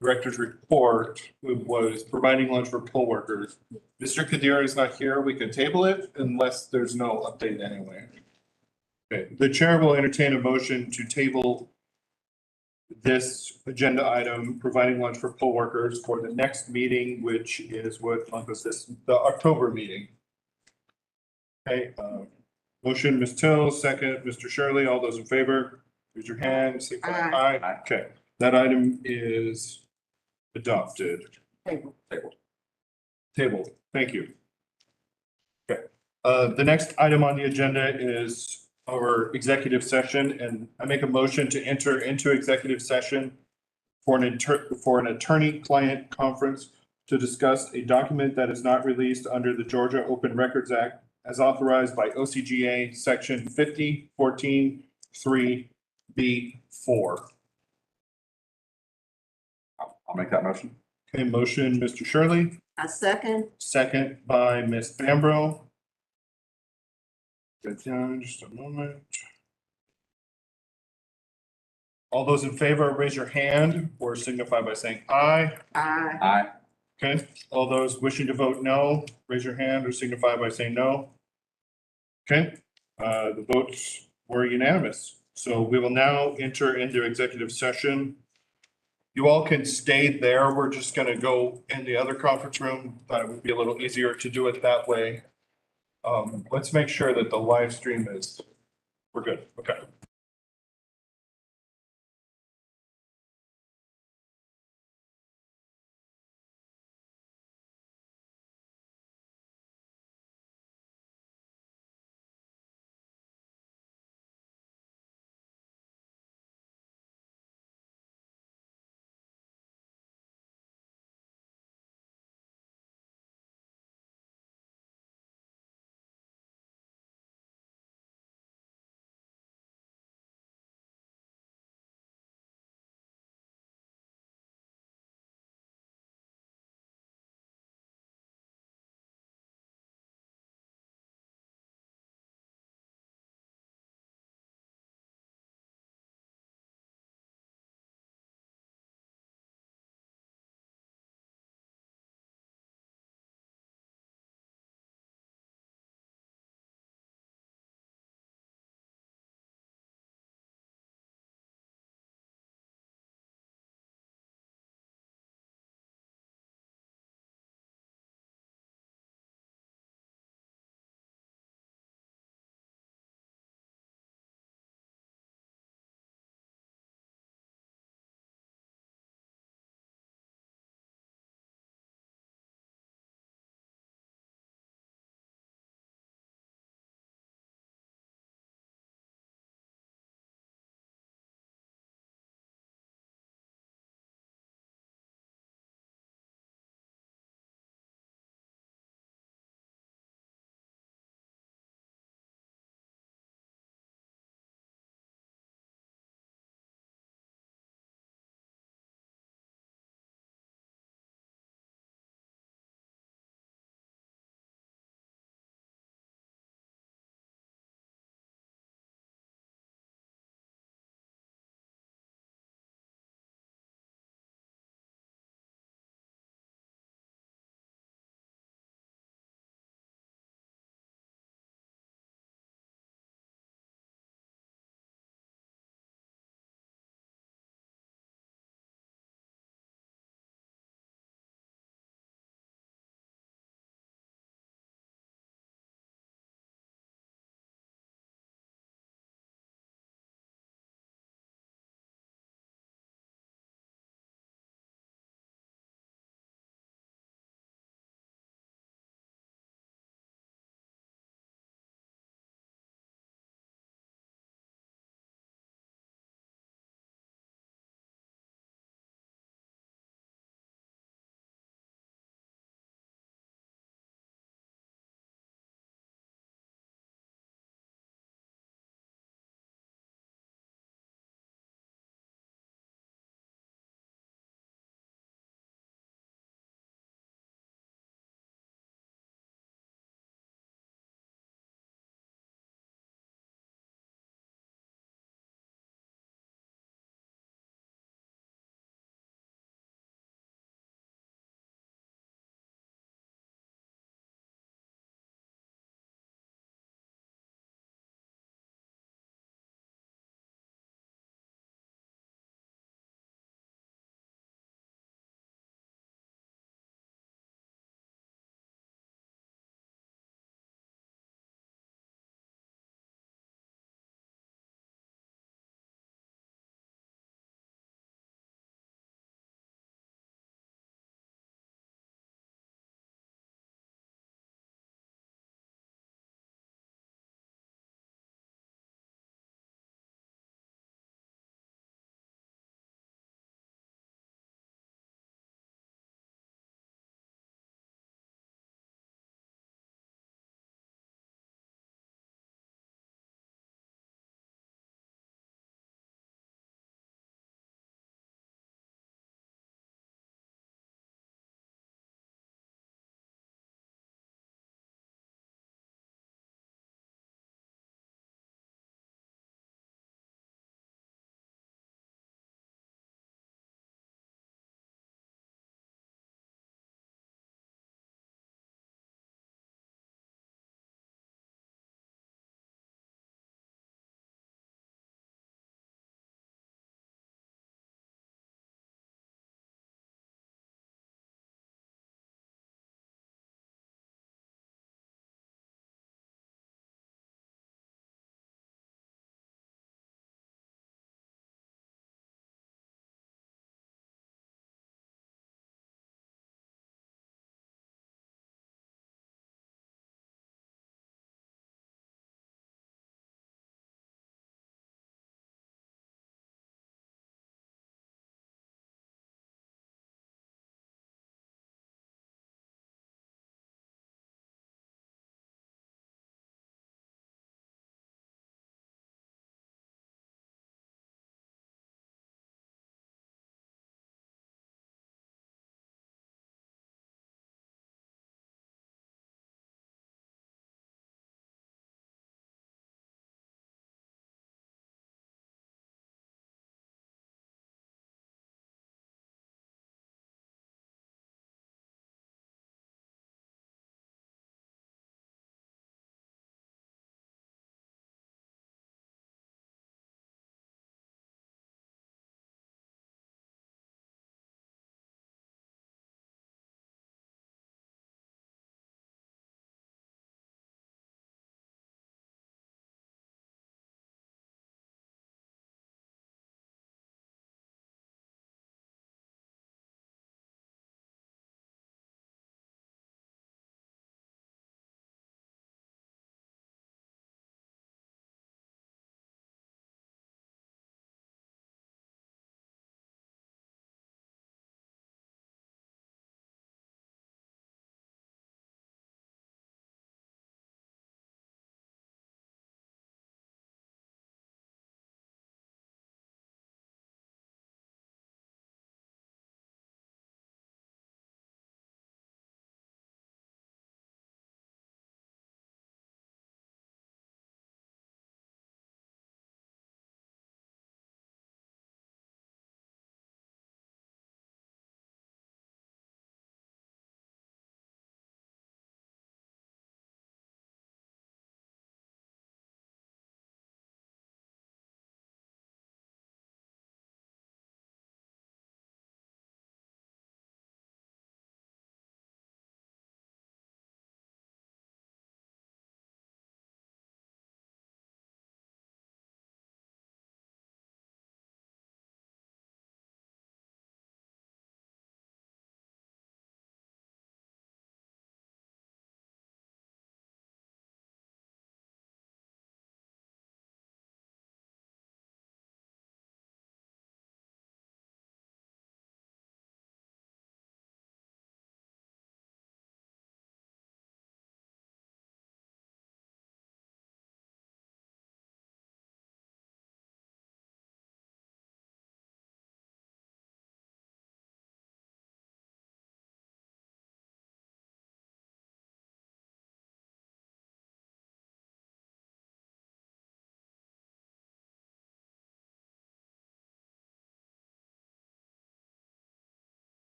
director's report, was providing lunch for poll workers. Mr. Kadir is not here. We can table it unless there's no update anyway. Okay, the chair will entertain a motion to table this agenda item, providing lunch for poll workers, for the next meeting, which is what month is this? The October meeting. Okay, motion, Ms. Till, second, Mr. Shirley, all those in favor, raise your hand, say aye. Aye. Okay, that item is adopted. Table, thank you. Okay, the next item on the agenda is our executive session, and I make a motion to enter into executive session for an attorney-client conference to discuss a document that is not released under the Georgia Open Records Act as authorized by OCGA Section 50-14-3B4. I'll make that motion. Okay, motion, Mr. Shirley. A second. Second by Ms. Bambro. Good down, just a moment. All those in favor, raise your hand or signify by saying aye. Aye. Aye. Okay, all those wishing to vote no, raise your hand or signify by saying no. Okay, the votes were unanimous. So we will now enter into executive session. You all can stay there. We're just gonna go in the other conference room. Thought it would be a little easier to do it that way. Let's make sure that the live stream we're good. Okay.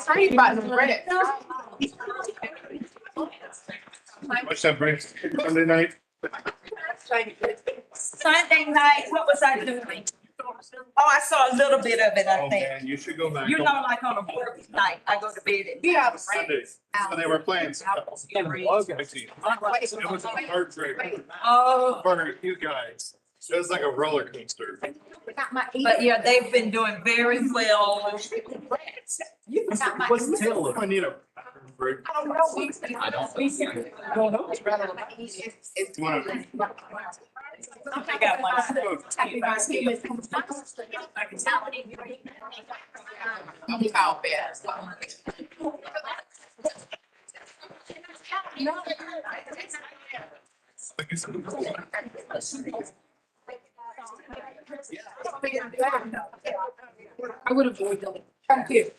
Three buttons, ready. What's that brings Sunday night? Sunday night, what was I doing? Oh, I saw a little bit of it, I Oh, think. man, you should go back. You know, like on a work night, I go to bed at. Yeah. Sunday, so they were playing stuff. I see. It was a hard trip Oh, for you guys. It was like a roller coaster. but yeah, they've been doing very well. What's the tail of? I need a break. I don't know. You wanna- I got one. I'll bet. I would avoid them. Thank you.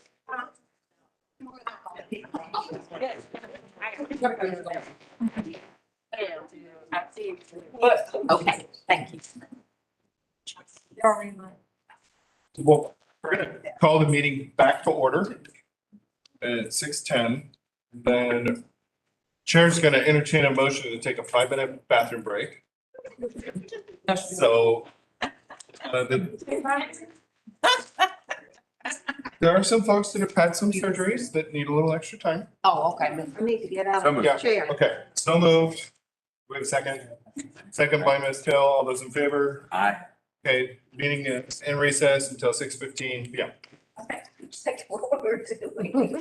Okay, thank you. Well, we're gonna call the meeting back to order at 6:10. Then Chair's gonna entertain a motion to take a 5-minute bathroom break. So there are some folks that have had some surgeries that need a little extra time. Oh, okay. I need to get out of the Yeah, chair. okay, so moved. We have a second. Second by Ms. Till. All those in favor? Aye. Okay, meeting is in recess until 6:15 p.m. What we're doing.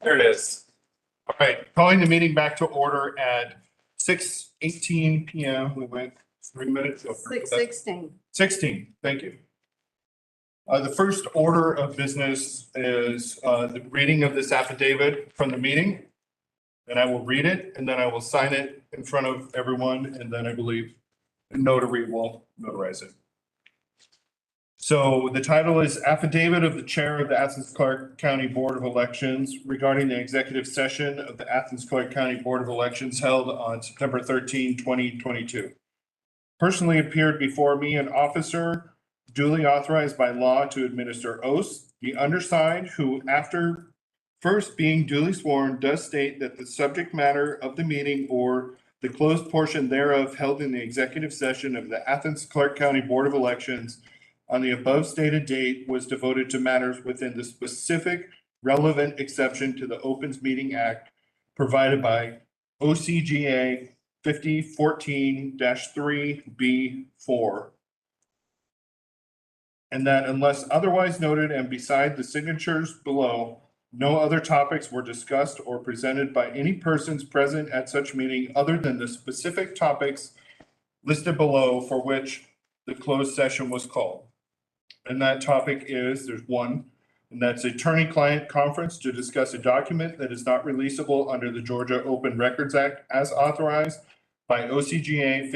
There it is. All right, calling the meeting back to order at 6:18 PM. We went 3 minutes over. 6:16. 16, thank you. The first order of business is the reading of this affidavit from the meeting. And I will read it, and then I will sign it in front of everyone, and then I believe the notary will notarize it. So the title is Affidavit of the Chair of the Athens-Clarke County Board of Elections regarding the executive session of the Athens-Clarke County Board of Elections held on September 13, 2022. Personally appeared before me an officer duly authorized by law to administer oaths. The undersigned, who after first being duly sworn, does state that the subject matter of the meeting or the closed portion thereof held in the executive session of the Athens-Clarke County Board of Elections on the above stated date was devoted to matters within the specific relevant exception to the Opens Meeting Act provided by OCGA 5014-3B4. And that unless otherwise noted and beside the signatures below, no other topics were discussed or presented by any persons present at such meeting other than the specific topics listed below for which the closed session was called. And that topic is, there's one, and that's attorney-client conference to discuss a document that is not releasable under the Georgia Open Records Act as authorized by OCGA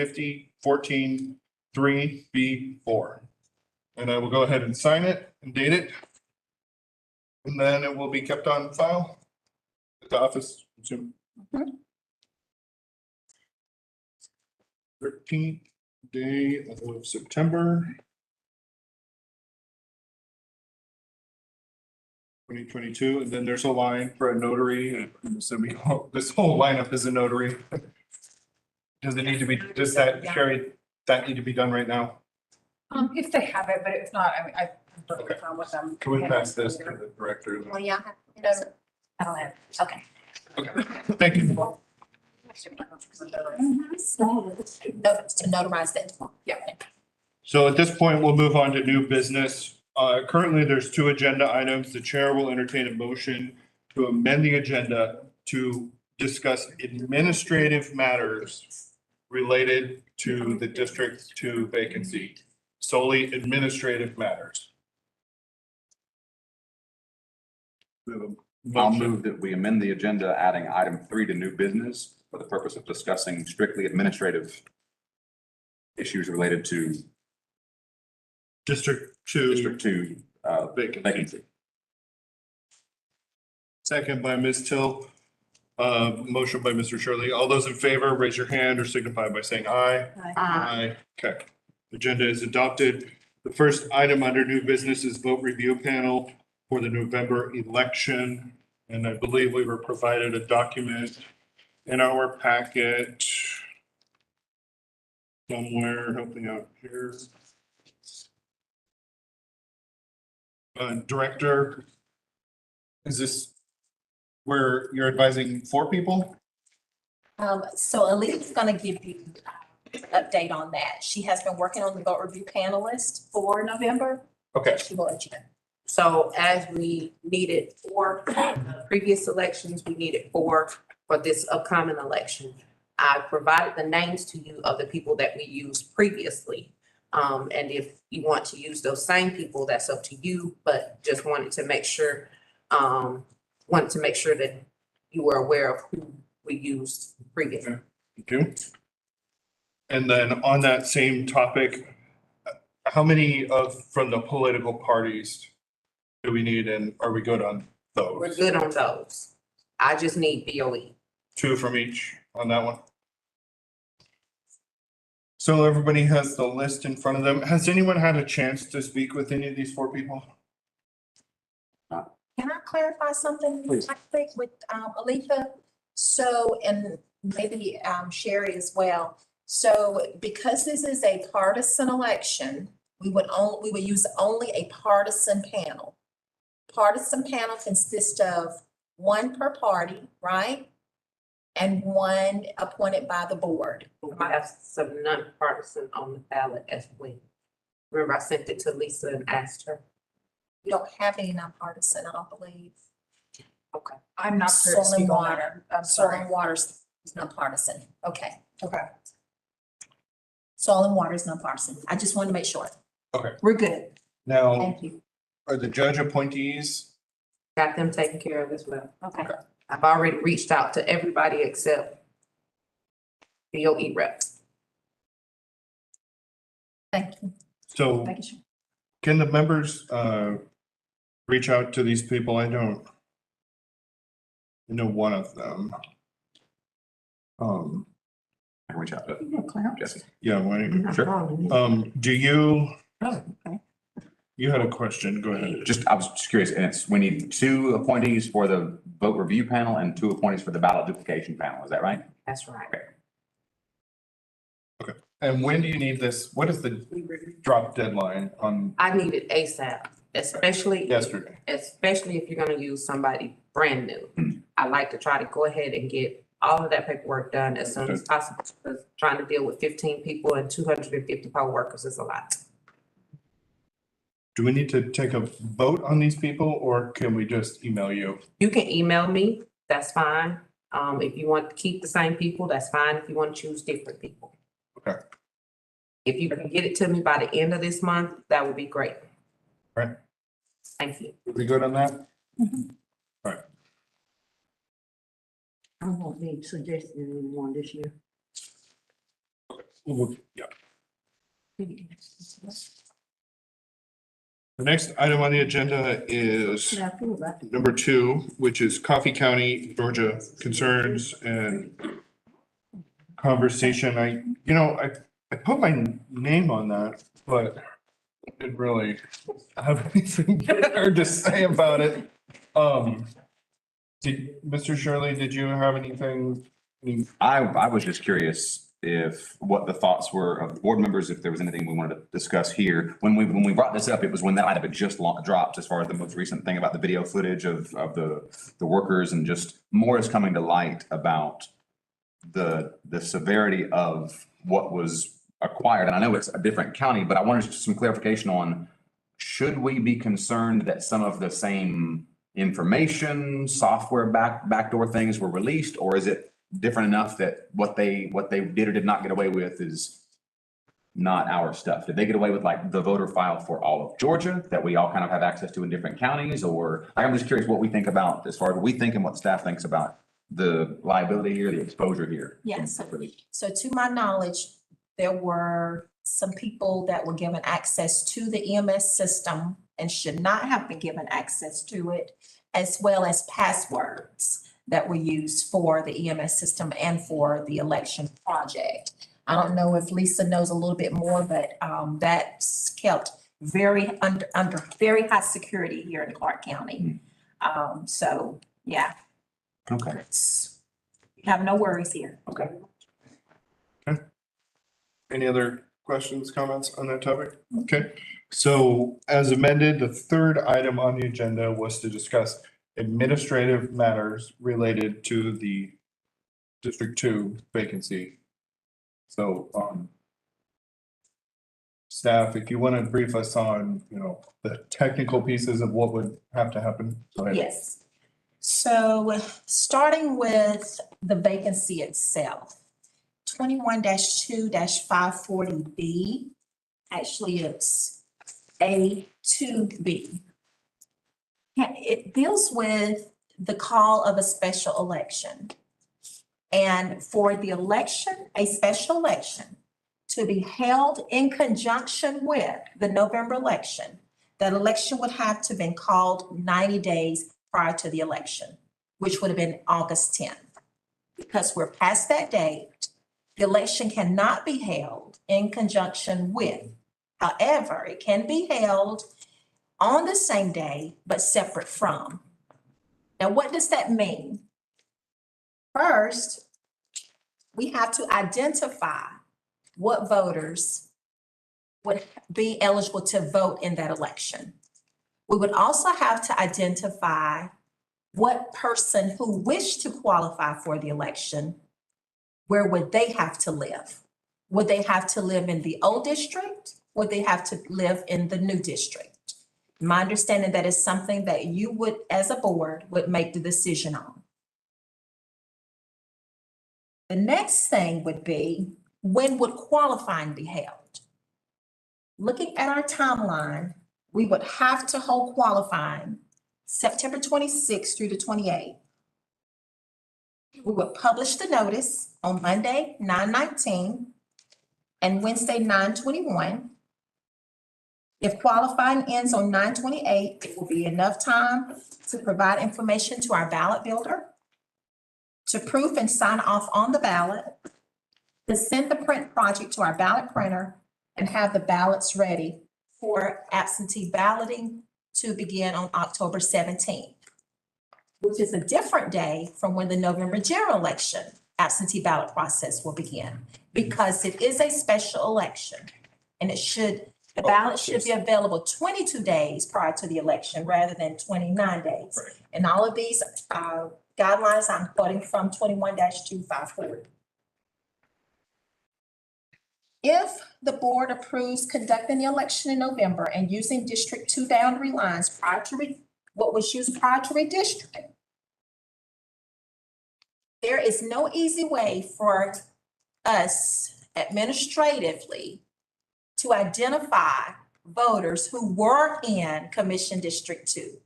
5014-3B4. And I will go ahead and sign it and date it. And then it will be kept on file at the office soon. 13th day of September 2022. And then there's a line for a notary. And I'm assuming this whole lineup is a notary. Does it need to be, does that, Sherry, that need to be done right now? If they have it, but if not, I mean, I. Okay. With them. Can we pass this to the director? Well, yeah, it doesn't, I don't have, okay. Okay, thank you. No, to notarize that, yeah. So at this point, we'll move on to new business. Currently, there's 2 agenda items. The chair will entertain a motion to amend the agenda to discuss administrative matters related to the District 2 vacancy, solely administrative matters. We have a I'll motion. move that we amend the agenda, adding item 3 to new business for the purpose of discussing strictly administrative issues related to District 2 District 2 vacancy. Second by Ms. Till. Motion by Mr. Shirley. All those in favor, raise your hand or signify by saying aye. Aye. Okay. Agenda is adopted. The first item under new business is vote review panel for the November election. And I believe we were provided a document in our packet somewhere, helping out here. Director, is this where you're advising 4 people? So Alita's gonna give you an update on that. She has been working on the vote review panelist for November. Okay. She will let you know. So as we needed 4 previous elections, we needed 4 for this upcoming election. I provided the names to you of the people that we used previously. And if you want to use those same people, that's up to you, but just wanted to make sure that you were aware of who we used previously. Thank you. And then on that same topic, how many from the political parties do we need, and are we good on those? We're good on those. I just need BOE. 2 from each on that one. So everybody has the list in front of them. Has anyone had a chance to speak with any of these 4 people? Can I clarify something? Please. I think with Alita, so, and maybe Sherry as well. So because this is a partisan election, we would use only a partisan panel. Partisan panel consists of 1 per party, right? And 1 appointed by the board. We have some nonpartisan on the ballot as well. Remember, I sent it to Lisa and asked her. We don't have any nonpartisan, I don't believe. Okay. I'm not prepared to Soil and speak on that. water, I'm soil sorry. and water's nonpartisan, okay. Okay. Soil and water is nonpartisan, I just wanted to make sure. Okay. We're good, Now, thank you. are the judge appointees? Got them taken care of as well. Okay. I've already reached out to everybody except BOE reps. Thank you. So Making sure. can the members reach out to these people? I know one of them. I can reach out to Jesse. Yeah, why don't you- Sure. do you, Oh, okay. you had a question, go ahead. I was just curious, and we need 2 appointees for the vote review panel and 2 appointees for the ballot duplication panel. Is that right? That's right. Okay. And when do you need this? What is the drop deadline on I need it ASAP, especially. yesterday? Especially if you're gonna use somebody brand new. I like to try to go ahead and get all of that paperwork done as soon as possible, because trying to deal with 15 people and 250 poll workers is a lot. Do we need to take a vote on these people or can we just email you? You can email me, that's fine. If you want to keep the same people, that's fine. If you want to choose different people. Okay. If you can get it to me by the end of this month, that would be great. Right. Thank you. We good on that? All right. I won't be suggesting anyone this year. Yeah. The next item on the agenda is Yeah, I feel about it. number 2, which is Coffee County, Georgia concerns and conversation. I put my name on that, but I didn't really have anything better to say about it. Mr. Shirley, did you have anything? I was just curious what the thoughts were of the board members, if there was anything we wanted to discuss here. When we brought this up, it was when that item had just dropped, as far as the most recent thing about the video footage of the workers, and just more is coming to light about the severity of what was acquired. And I know it's a different county, but I wanted some clarification on, should we be concerned that some of the same information, software backdoor things were released, or is it different enough that what they did or did not get away with is not our stuff? Did they get away with like the voter file for all of Georgia that we all kind of have access to in different counties? Or I'm just curious what we think about, as far as what we think and what staff thinks about the liability here, the exposure here. Yes. So to my knowledge, there were some people that were given access to the EMS system and should not have been given access to it, as well as passwords that were used for the EMS system and for the election project. I don't know if Lisa knows a little bit more, but that's kept under very high security here in Clarke County. So, yeah. Okay. You have no worries here. Okay. Any other questions, comments on that topic? Okay, so as amended, the 3rd item on the agenda was to discuss administrative matters related to the District 2 vacancy. So, staff, if you want to brief us on, the technical pieces of what would have to happen. Go ahead. Yes. So starting with the vacancy itself, 21-2-540B, actually it's A2B. It deals with the call of a special election. And for the election, a special election to be held in conjunction with the November election, that election would have to have been called 90 days prior to the election, which would have been August 10th. Because we're past that date, the election cannot be held in conjunction with. However, it can be held on the same day, but separate from. Now, what does that mean? First, we have to identify what voters would be eligible to vote in that election. We would also have to identify what person who wished to qualify for the election, where would they have to live? Would they have to live in the old district? Would they have to live in the new district? My understanding that is something that you would, as a board, would make the decision on. The next thing would be, when would qualifying be held? Looking at our timeline, we would have to hold qualifying September 26th through the 28th. We would publish the notice on Monday, 9/19, and Wednesday, 9/21. If qualifying ends on 9/28, it will be enough time to provide information to our ballot builder, to proof and sign off on the ballot, to send the print project to our ballot printer, and have the ballots ready for absentee balloting to begin on October 17th, which is a different day from when the November general election absentee ballot process will begin, because it is a special election. And the ballot should be available 22 days prior to the election rather than 29 days. Right. And all of these guidelines I'm quoting from 21-254. If the board approves conducting the election in November and using District 2 boundary lines prior to what was used prior to redistricting, there is no easy way for us administratively to identify voters who were in Commission District 2.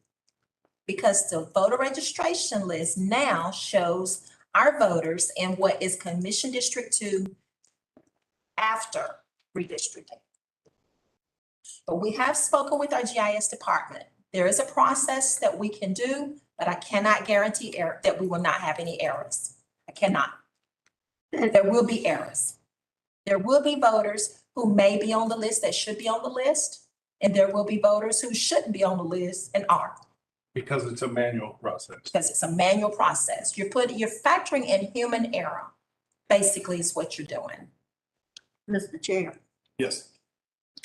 Because the voter registration list now shows our voters in what is Commission District 2 after redistricting. But we have spoken with our GIS department. There is a process that we can do, but I cannot guarantee that we will not have any errors. I cannot. There will be errors. There will be voters who may be on the list that should be on the list, and there will be voters who shouldn't be on the list and are. Because it's a manual process. Because it's a manual process. You're factoring in human error, basically is what you're doing. Mr. Chair, Yes.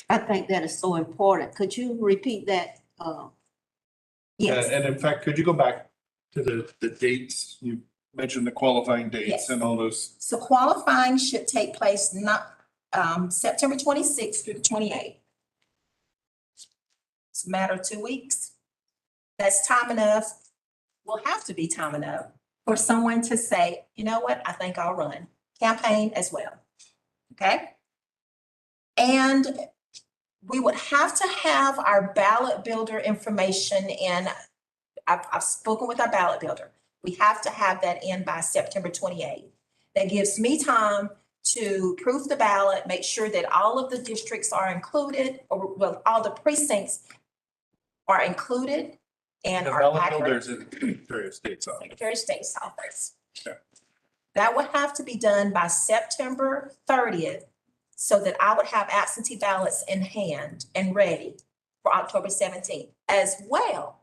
I think that is so important. Could you repeat that? Yes. And in fact, could you go back to the dates? You mentioned the qualifying dates Yes. and all those. So qualifying should take place September 26th through the 28th. It's a matter of 2 weeks. That's time enough, will have to be time enough for someone to say, you know what, I think I'll run. Campaign as well. Okay? And we would have to have our ballot builder information in. I've spoken with our ballot builder. We have to have that in by September 28th. That gives me time to proof the ballot, make sure that all of the districts are included, or well, all the precincts are included and The are ballot accurate. builders in Secretary of State's office. Secretary of State's office. Sure. That would have to be done by September 30th, so that I would have absentee ballots in hand and ready for October 17th. As well,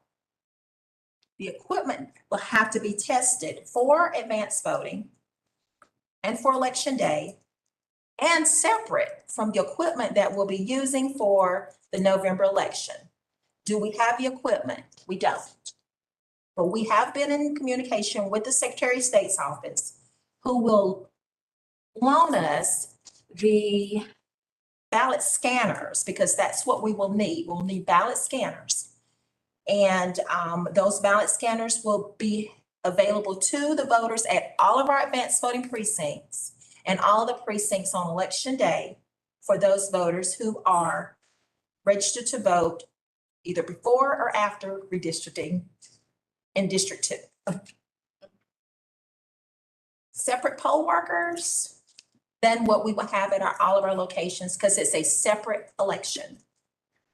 the equipment will have to be tested for advanced voting and for election day, and separate from the equipment that we'll be using for the November election. Do we have the equipment? We don't. But we have been in communication with the Secretary of State's office, who will loan us the ballot scanners, because that's what we will need. We'll need ballot scanners. And those ballot scanners will be available to the voters at all of our advanced voting precincts and all the precincts on election day for those voters who are registered to vote either before or after redistricting in District 2. Separate poll workers than what we will have at all of our locations, because it's a separate election.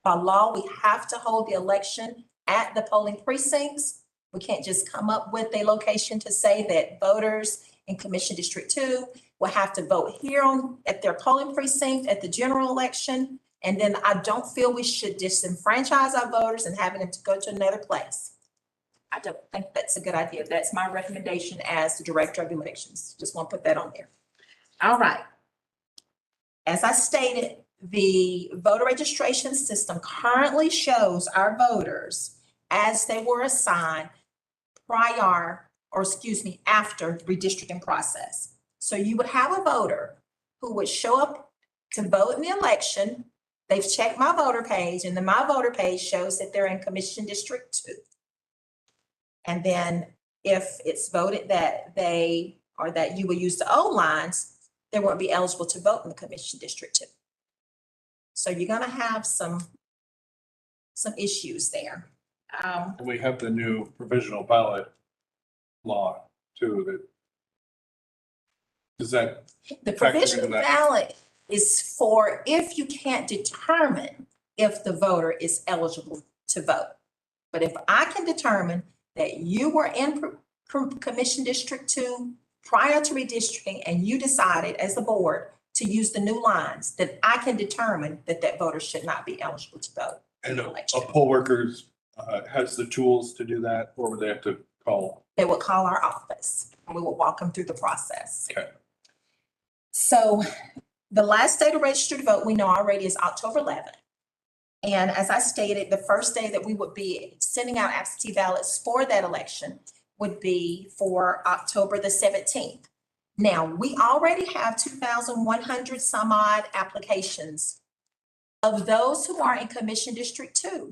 By law, we have to hold the election at the polling precincts. We can't just come up with a location to say that voters in Commission District 2 will have to vote here at their polling precinct at the general election. And then I don't feel we should disenfranchise our voters and having them to go to another place. I don't think that's a good idea. That's my recommendation as the Director of Elections. Just want to put that on there. All right. As I stated, the voter registration system currently shows our voters as they were assigned after the redistricting process. So you would have a voter who would show up to vote in the election They've checked my voter page, and then my voter page shows that they're in Commission District 2. And then if it's voted that they, or that you will use the old lines, they won't be eligible to vote in the Commission District 2. So you're gonna have some issues there. We have the new provisional ballot law too, that. Does that? The factor into provisional that? ballot is for if you can't determine if the voter is eligible to vote. But if I can determine that you were in Commission District 2 prior to redistricting and you decided as the board to use the new lines, then I can determine that that voter should not be eligible to vote. And a poll workers has the tools to do that, or would they have to call? They would call our office and we will walk them through the process. Okay. So the last day to register to vote, we know already, is October 11th. And as I stated, the first day that we would be sending out absentee ballots for that election would be for October the 17th. Now, we already have 2,100 some odd applications. Of those who are in Commission District 2,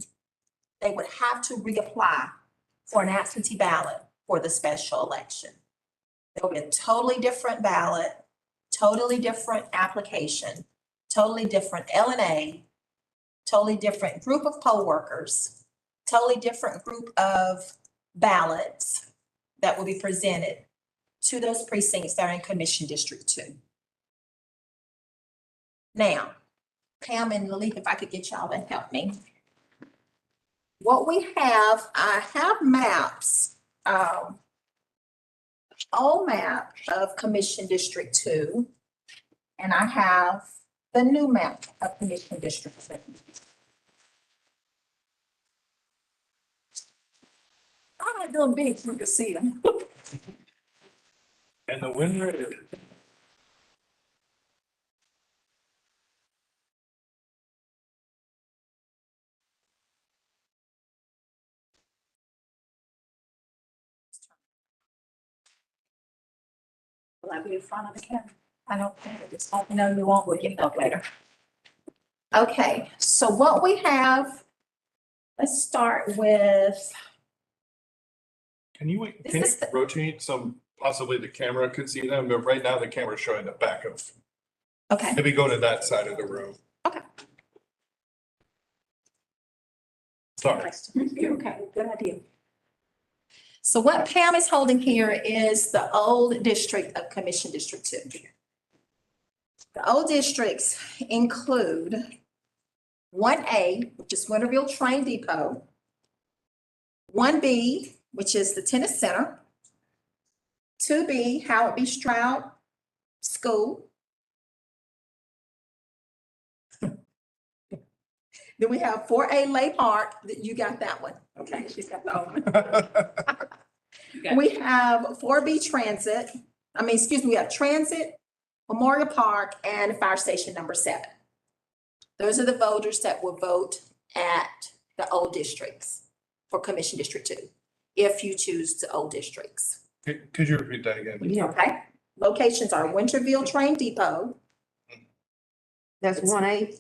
they would have to reapply for an absentee ballot for the special election. There'll be a totally different ballot, totally different application, totally different LNA, totally different group of poll workers, totally different group of ballots that will be presented to those precincts that are in Commission District 2. Now, Pam and Lalik, if I could get y'all to help me. What we have, I have maps, old map of Commission District 2, and I have the new map of Commission District 2. I like them big so you can see them. And the winner is. Will I be in front of the camera? I don't think it is. No, you won't. We'll get that later. Okay, so what we have, let's start with, Can you This can you is the- rotate some, possibly the camera could see them, but right now the camera's showing the back of. okay, Maybe go to that side of the room. okay. Sorry. You're okay, good idea. So what Pam is holding here is the old district of Commission District 2. The old districts include 1A, which is Winterville Train Depot, 1B, which is the Tennis Center, 2B, Howard B. Stroud School. Then we have 4A Lay Park, you got that one. Okay, she's got the old one. We have 4B Transit, we have Transit, Memorial Park, and Fire Station number 7. Those are the voters that will vote at the old districts for Commission District 2, if you choose the old districts. Could you repeat that again? Okay, locations are Winterville Train Depot. That's 1A.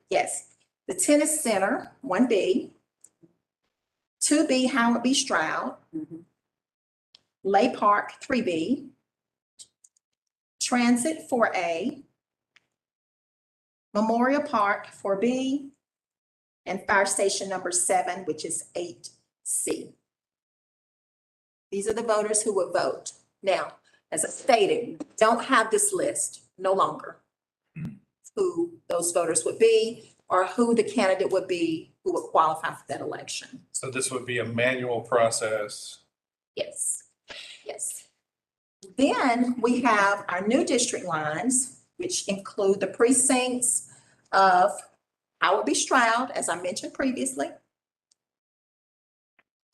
Yes, the Tennis Center, 1B. 2B, Howard B. Stroud. Lay Park, 3B. Transit, 4A. Memorial Park, 4B. And Fire Station number 7, which is 8C. These are the voters who would vote. Now, as I stated, we don't have this list no longer. Who those voters would be, or who the candidate would be who would qualify for that election. So this would be a manual process. Yes, yes. Then we have our new district lines, which include the precincts of Howard B. Stroud, as I mentioned previously,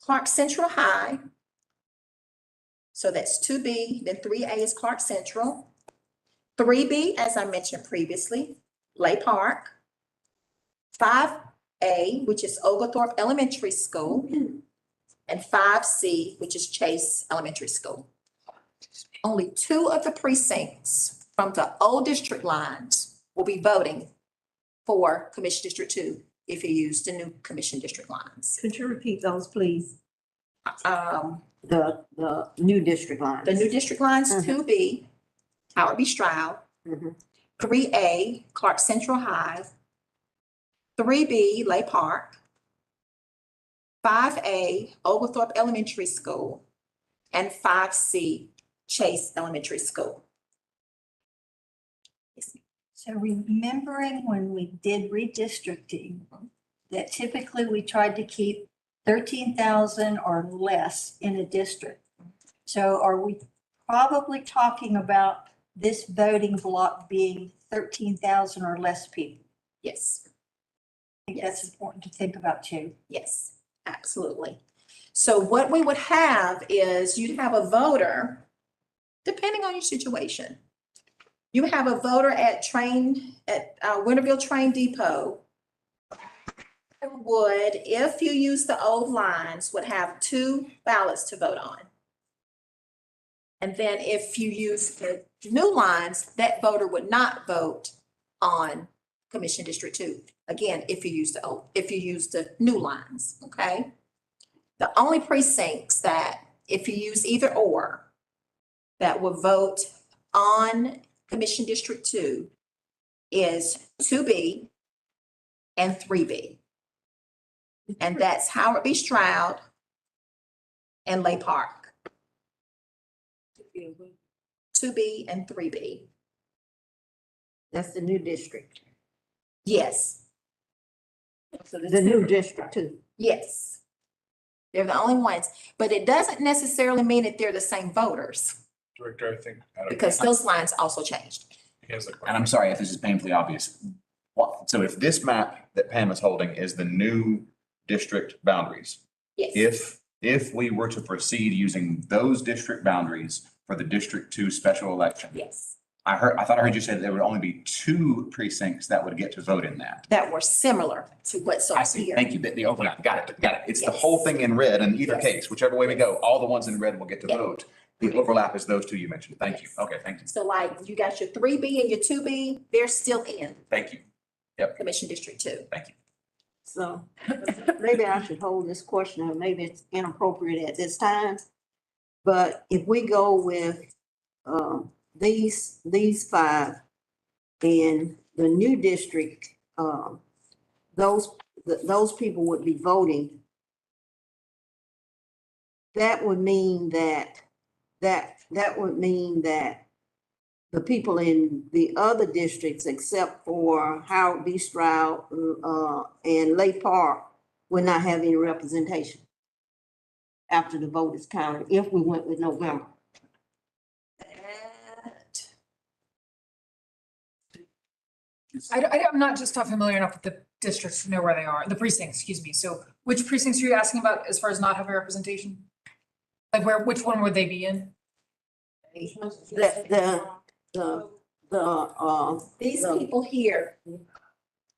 Clarke Central High. So that's 2B, then 3A is Clarke Central. 3B, as I mentioned previously, Lay Park. 5A, which is Oglethorpe Elementary School. And 5C, which is Chase Elementary School. Only 2 of the precincts from the old district lines will be voting for Commission District 2 if you use the new Commission District lines. Could you repeat those, please? Um, The new district lines. the new district lines, Mhm. 2B, Howard B. Stroud, Mhm. 3A, Clark Central High, 3B, Lay Park, 5A, Oglethorpe Elementary School, and 5C, Chase Elementary School. So remembering when we did redistricting, that typically we tried to keep 13,000 or less in a district. So are we probably talking about this voting block being 13,000 or less people? Yes. I think that's important to think about too. Yes, absolutely. So what we would have is you'd have a voter, depending on your situation. You have a voter at Winterville Train Depot. Would, if you use the old lines, would have 2 ballots to vote on. And then if you use the new lines, that voter would not vote on Commission District 2. Again, if you use the new lines, okay? The only precincts that, if you use either or, that will vote on Commission District 2 is 2B and 3B. And that's Howard B. Stroud and Lay Park. 2B and 3B. That's the new district. Yes, The new district too. yes. They're the only ones, but it doesn't necessarily mean that they're the same voters Director, I think. because those lines also changed. And I'm sorry if this is painfully obvious. So if this map that Pam is holding is the new district boundaries, Yes. if we were to proceed using those district boundaries for the District 2 special election, Yes. I thought I heard you say that there would only be 2 precincts that would get to vote in that. That were similar to what's I over see. here. Thank you. The overlap. Got it. It's the Yes. whole thing in red in either Yes. case, whichever way we go, all the ones in red will get to Yeah. vote. The overlap is those 2 you mentioned. Thank you. Yes. Okay, thank you. So like you got your 3B and your 2B, they're still in Thank you. Commission District 2. Thank you. So maybe I should hold this question, or maybe it's inappropriate at this time. But if we go with these 5 in the new district, those people would be voting. That would mean that the people in the other districts, except for Howard B. Stroud and Lay Park, would not have any representation after the vote is counted, if we went with November. I'm not just not familiar enough with the districts to know where they are, the precincts, excuse me. So which precincts are you asking about as far as not having representation? Like which one would they be in? These people here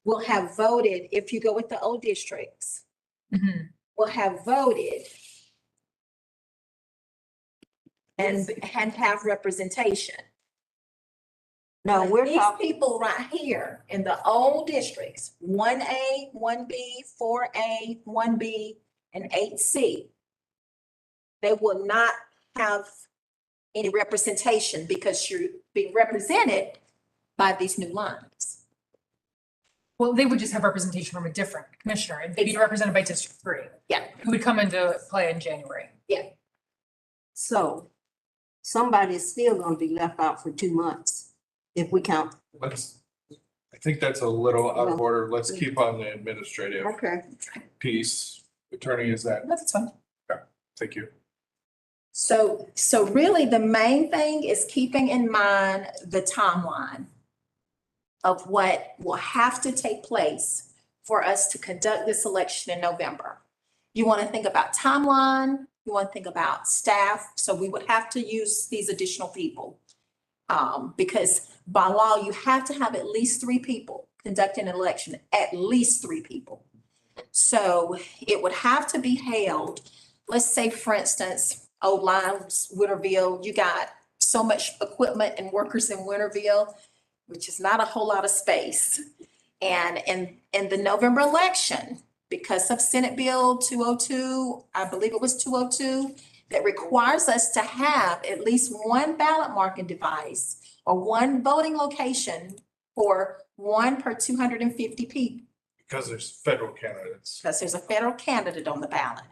will have voted, if you go with the old districts, will have voted and have representation. No, we're These talking, people right here in the old districts, 1A, 1B, 4A, 1B, and 8C, they will not have any representation because you're being represented by these new lines. Well, they would just have representation from a different commissioner and they'd be represented by District 3. Yeah. Who would come into play in January. Yeah. so somebody's still gonna be left out for 2 months if we count. I think that's a little out of order. Let's keep on the administrative Okay. piece. Attorney, is that? That's fine. Thank you. So really the main thing is keeping in mind the timeline of what will have to take place for us to conduct this election in November. You want to think about timeline, you want to think about staff. So we would have to use these additional people. Because by law, you have to have at least 3 people conducting an election, at least 3 people. So it would have to be held, let's say, for instance, Old Limes, Winterville, you got so much equipment and workers in Winterville, which is not a whole lot of space. And in the November election, because of Senate Bill 202, I believe it was 202, that requires us to have at least one ballot marking device or one voting location for 1 per 250 people, Because there's federal candidates. because there's a federal candidate on the ballot.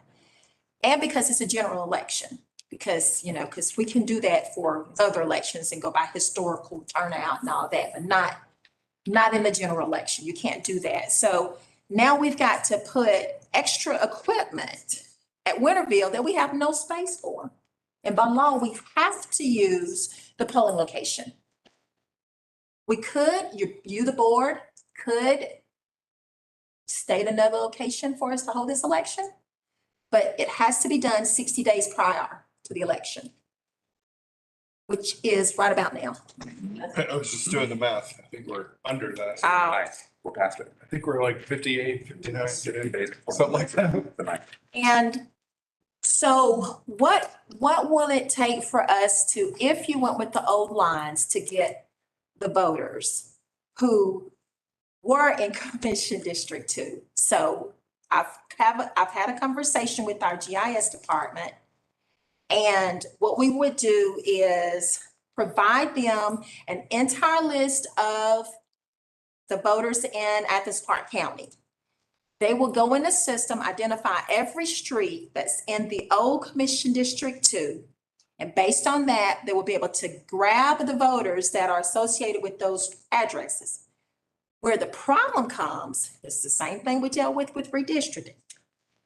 And because it's a general election, because, you know, because we can do that for other elections and go by historical turnout and all that, but not in the general election. You can't do that. So now we've got to put extra equipment at Winterville that we have no space for. And by law, we have to use the polling location. We could, you, the board, could state another location for us to hold this election, but it has to be done 60 days prior to the election, which is right about now. I was just doing the math. I think we're under that. We're past it. I think we're like 58, 59, something like that. And so what will it take for us to, if you went with the old lines, to get the voters who were in Commission District 2? So I've had a conversation with our GIS department, and what we would do is provide them an entire list of the voters in Athens-Clarke County. They will go in the system, identify every street that's in the old Commission District 2. And based on that, they will be able to grab the voters that are associated with those addresses. Where the problem comes, it's the same thing we dealt with redistricting.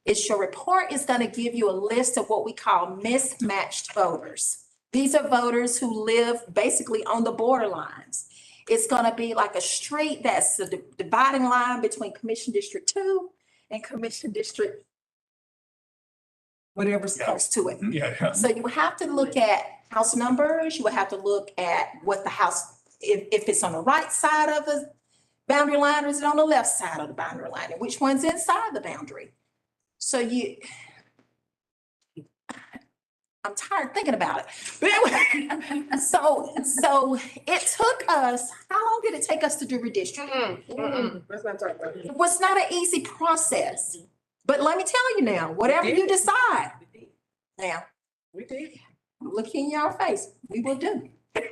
Is your report is going to give you a list of what we call mismatched voters. These are voters who live basically on the borderlines. It's going to be like a street that's the dividing line between Commission District 2 and Commission District whatever's close to it. Yeah. So you have to look at house numbers. You will have to look at what the house, if it's on the right side of the boundary line or is it on the left side of the boundary line, and which one's inside the boundary. So I'm tired thinking about it. But anyway, so it took us, how long did it take us to do redistricting? Let's not talk about it. It was not an easy process. But let me tell you now, whatever you decide, now, We did. look in your face, we will do. But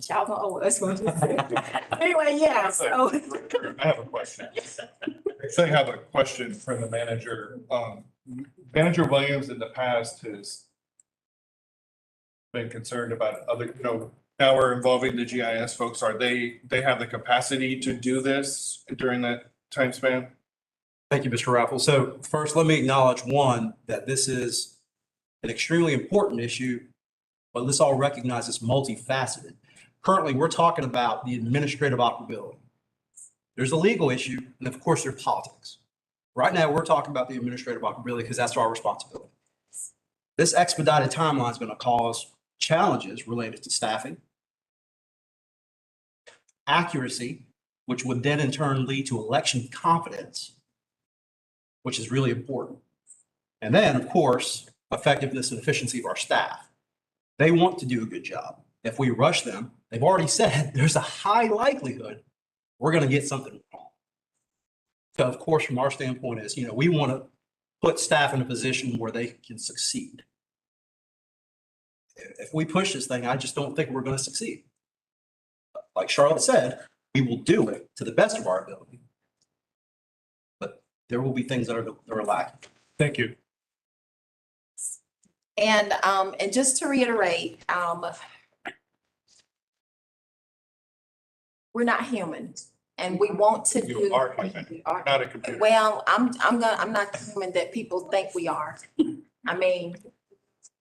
y'all don't owe us. Anyway, yeah, so. I have a question. I have a question for the manager. Manager Williams in the past has been concerned about other, now we're involving the GIS folks. They have the capacity to do this during that time span? Thank you, Mr. Raffles. So first, let me acknowledge, one, that this is an extremely important issue, but let's all recognize it's multifaceted. Currently, we're talking about the administrative operability. There's a legal issue, and of course, there's politics. Right now, we're talking about the administrative operability because that's our responsibility. This expedited timeline is going to cause challenges related to staffing, accuracy, which would then in turn lead to election confidence, which is really important. And then, of course, effectiveness and efficiency of our staff. They want to do a good job. If we rush them, they've already said there's a high likelihood we're going to get something wrong. So of course, from our standpoint is, we want to put staff in a position where they can succeed. If we push this thing, I just don't think we're going to succeed. Like Charlotte said, we will do it to the best of our ability. But there will be things that are lacking. Thank you. And just to reiterate, we're not human, and we want to do. You are human, not a computer. Well, I'm not the human that people think we are. I mean,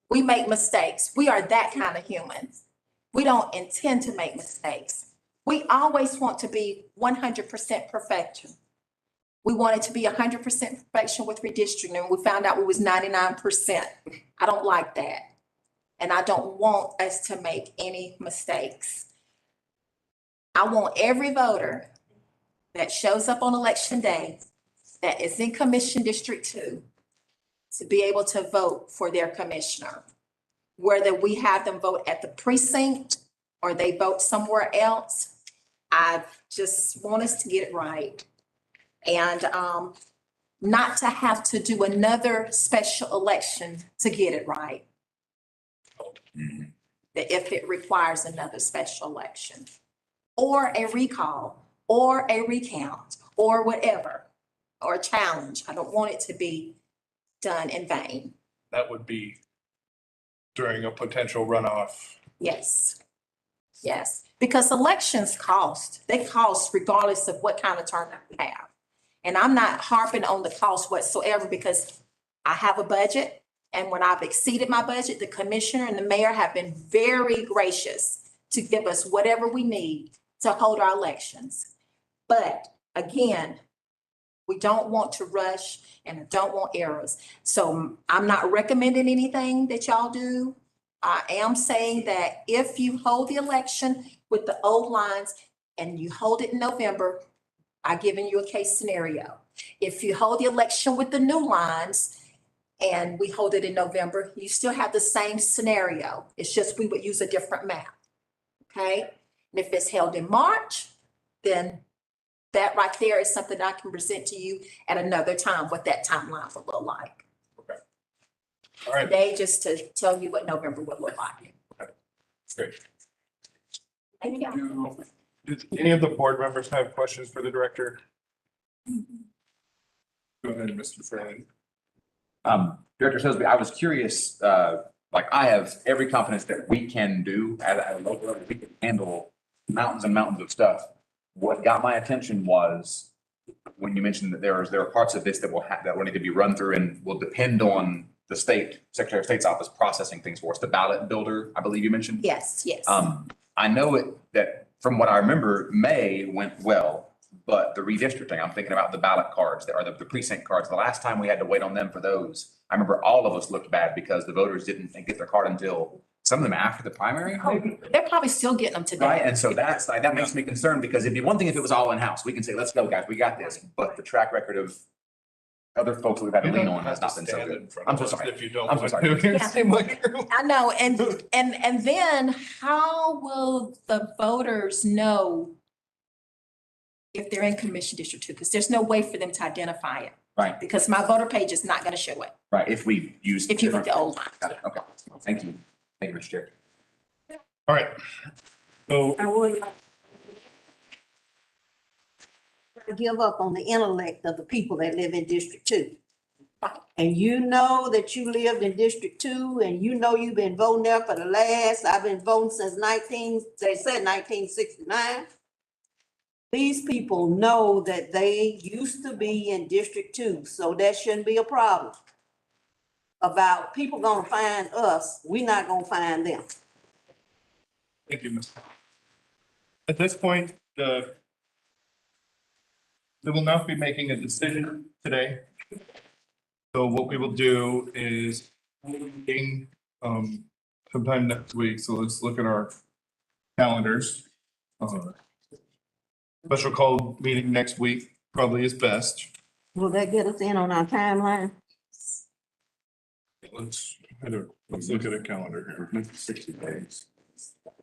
we make mistakes. We are that kind of human. We don't intend to make mistakes. We always want to be 100% perfection. We wanted to be 100% perfection with redistricting, and we found out we was 99%. I don't like that. And I don't want us to make any mistakes. I want every voter that shows up on election day that is in Commission District 2 to be able to vote for their commissioner. Whether we have them vote at the precinct or they vote somewhere else, I just want us to get it right. And, not to have to do another special election to get it right. If it requires another special election, or a recall, or a recount, or whatever, or a challenge. I don't want it to be done in vain. That would be during a potential runoff. Yes. Yes, because elections cost. They cost regardless of what kind of turnout we have. And I'm not harping on the cost whatsoever because I have a budget. And when I've exceeded my budget, the commissioner and the mayor have been very gracious to give us whatever we need to hold our elections. But again, we don't want to rush and I don't want errors. So I'm not recommending anything that y'all do. I am saying that if you hold the election with the old lines and you hold it in November, I've given you a case scenario. If you hold the election with the new lines and we hold it in November, you still have the same scenario. It's just we would use a different map. Okay? And if it's held in March, then that right there is something I can present to you at another time, what that timeline will look like. Okay. All right. Today, just to tell you what November will look like. Okay. Great. Thank you. Does any of the board members have questions for the director? Go ahead, Mr. Fairley. Director Sosby, I was curious, like I have every confidence that we can do at a local level, we can handle mountains and mountains of stuff. What got my attention was when you mentioned that there are parts of this that will need to be run through and will depend on the Secretary of State's office processing things for us. The ballot builder, I believe you mentioned. Yes, yes. I know that from what I remember, May went well, but the redistricting, I'm thinking about the ballot cards that are the precinct cards. The last time we had to wait on them for those, I remember all of us looked bad because the voters didn't get their card until some of them after the primary. Maybe. They're probably still getting them today. Right, and so that makes me concerned because it'd be one thing if it was all in-house. We can say, let's go, guys, we got this. But the track record of other folks we've had to lean on has not been so good. I'm so sorry. If you don't. I'm so sorry. I know, and then how will the voters know if they're in Commission District 2? Because there's no way for them to identify it. Right. Because my voter page is not gonna show it. Right, if we use. If you put the old line. Got it, okay. Thank you. Thank you, Mr. Chair. All right. So I would like to give up on the intellect of the people that live in District 2. And you know that you lived in District 2 and you know you've been voting there for I've been voting since they said 1969. These people know that they used to be in District 2, so that shouldn't be a problem. About people gonna find us, we're not gonna find them. thank you, Ms. At this point, we will not be making a decision today. So what we will do is meeting sometime next week. So let's look at our calendars. Special call meeting next week probably is best. Will that get us in on our timeline? Let's look at a calendar here. 60 days.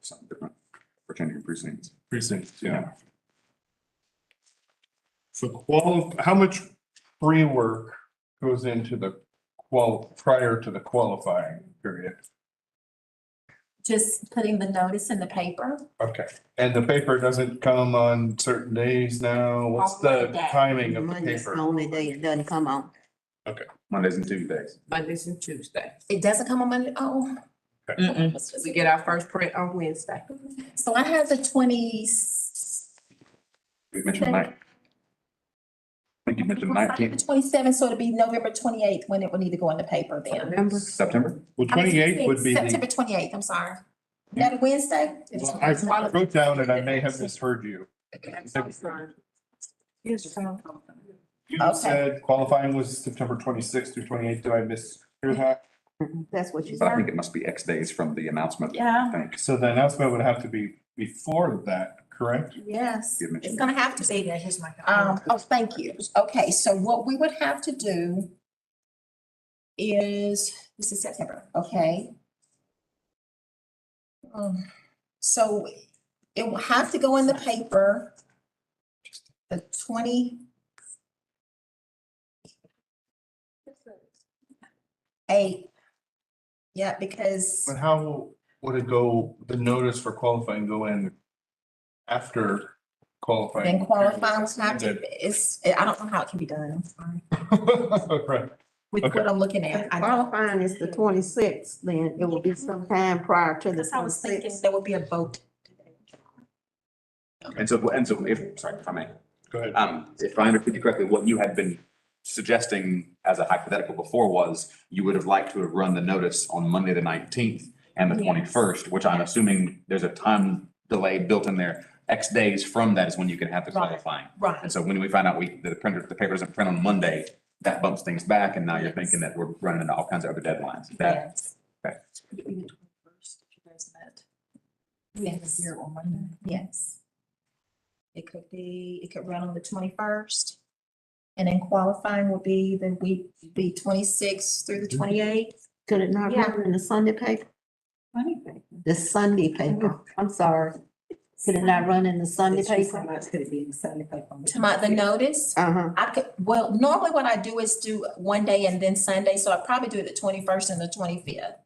Something different for changing precincts. Precincts, yeah. So how much pre-work goes into the prior to the qualifying period? Just putting the notice in the paper. Okay, and the paper doesn't come on certain days now? What's the timing of the Monday's the paper? only day it doesn't come on. Okay. Mondays and Tuesdays. Mondays and Tuesdays. It doesn't come on Monday. Oh. We get our first print on Wednesday. So I have the 20. We mentioned I think you mentioned 19th. 27, so it'll be November 28th when it will need to go in the paper then. September? Well, 28th would be September 28th, I'm sorry. Is that a Wednesday? I wrote down and I may have misheard you. You Okay. said qualifying was September 26th through 28th. Did I mishear that? That's what you But I said. think it must be X days from the announcement. Yeah. I think. So the announcement would have to be before that, correct? Yes, You mentioned it's gonna have to be. Yeah, here's my. Oh, thank you. Okay, so what we would have to do is, this is September, okay? So it will have to go in the paper. The 28th. Yeah, because But how would it go, the notice for qualifying go in after qualifying? then qualifying was not, And I don't know how it can be done, I'm sorry. then- Right. With Okay. what I'm looking at. I don't- Qualifying is the 26th, then it will be sometime prior to the Because I was thinking 26th. there would be a vote. And so if, sorry, if I may. Go ahead. If I understood you correctly, what you had been suggesting as a hypothetical before was you would have liked to have run the notice on Monday, the 19th and the Yes. 21st, which I'm assuming there's a time delay built in there. X days from that is when you can have the Right. qualifying. Right. And so when we find out the paper doesn't print on Monday, that bumps things back, and now you're Yes. thinking that we're running into all kinds of other deadlines. Is that, Yes. okay. Yes. Here on Monday. Yes. It could run on the 21st. And then qualifying would be the week, be 26th through the 28th. Could it not run in the Sunday paper? The Sunday paper, I'm sorry. Could it not run in the Sunday paper? Could it be in the Sunday paper? The notice, Uh-huh. I could, well, normally what I do is do one day and then Sunday, so I'd probably do it the 21st and the 25th.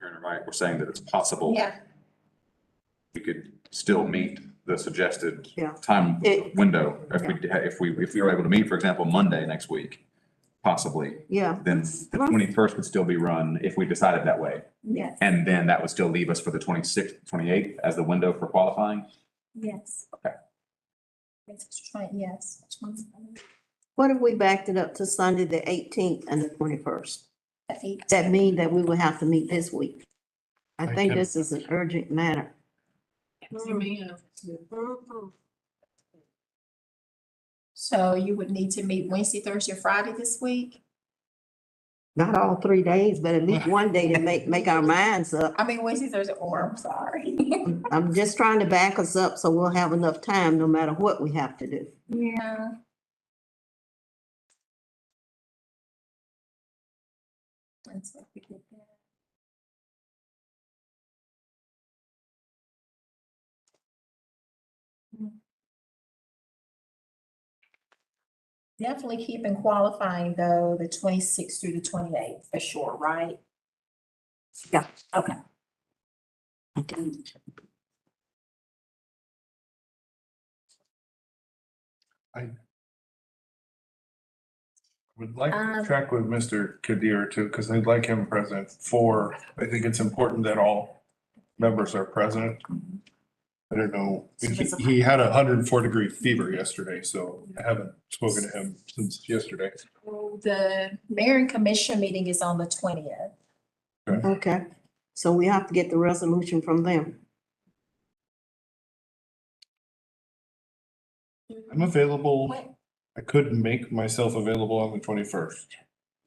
You're right, we're saying that it's possible. Yeah. We could still meet the suggested Yeah. time window. If we were able to meet, for example, Monday next week, possibly, Yeah. then the 21st could still be run if we decided that way. Yes. And then that would still leave us for the 26th, 28th as the window for qualifying. Yes. Okay. Yes. What if we backed it up to Sunday, the 18th and the 21st? The 8th. That means that we would have to meet this week. I I think can- this is an urgent matter. So you would need to meet Wednesday, Thursday, or Friday this week? Not all 3 days, but at least one day to make our minds up. I mean, Wednesday, Thursday, or, I'm sorry. I'm just trying to back us up so we'll have enough time no matter what we have to do. Yeah. That's what we did there. Definitely keeping qualifying though, the 26th through the 28th for sure, right? Yeah. Okay. Would like to Um, check with Mr. Kadir too, because I'd like him present I think it's important that all members are present. I don't know, he had 104-degree fever yesterday, so I haven't spoken to him since yesterday. The mayor and commission meeting is on the 20th. Okay, so we have to get the resolution from them. I'm available. I could make myself available on the 21st.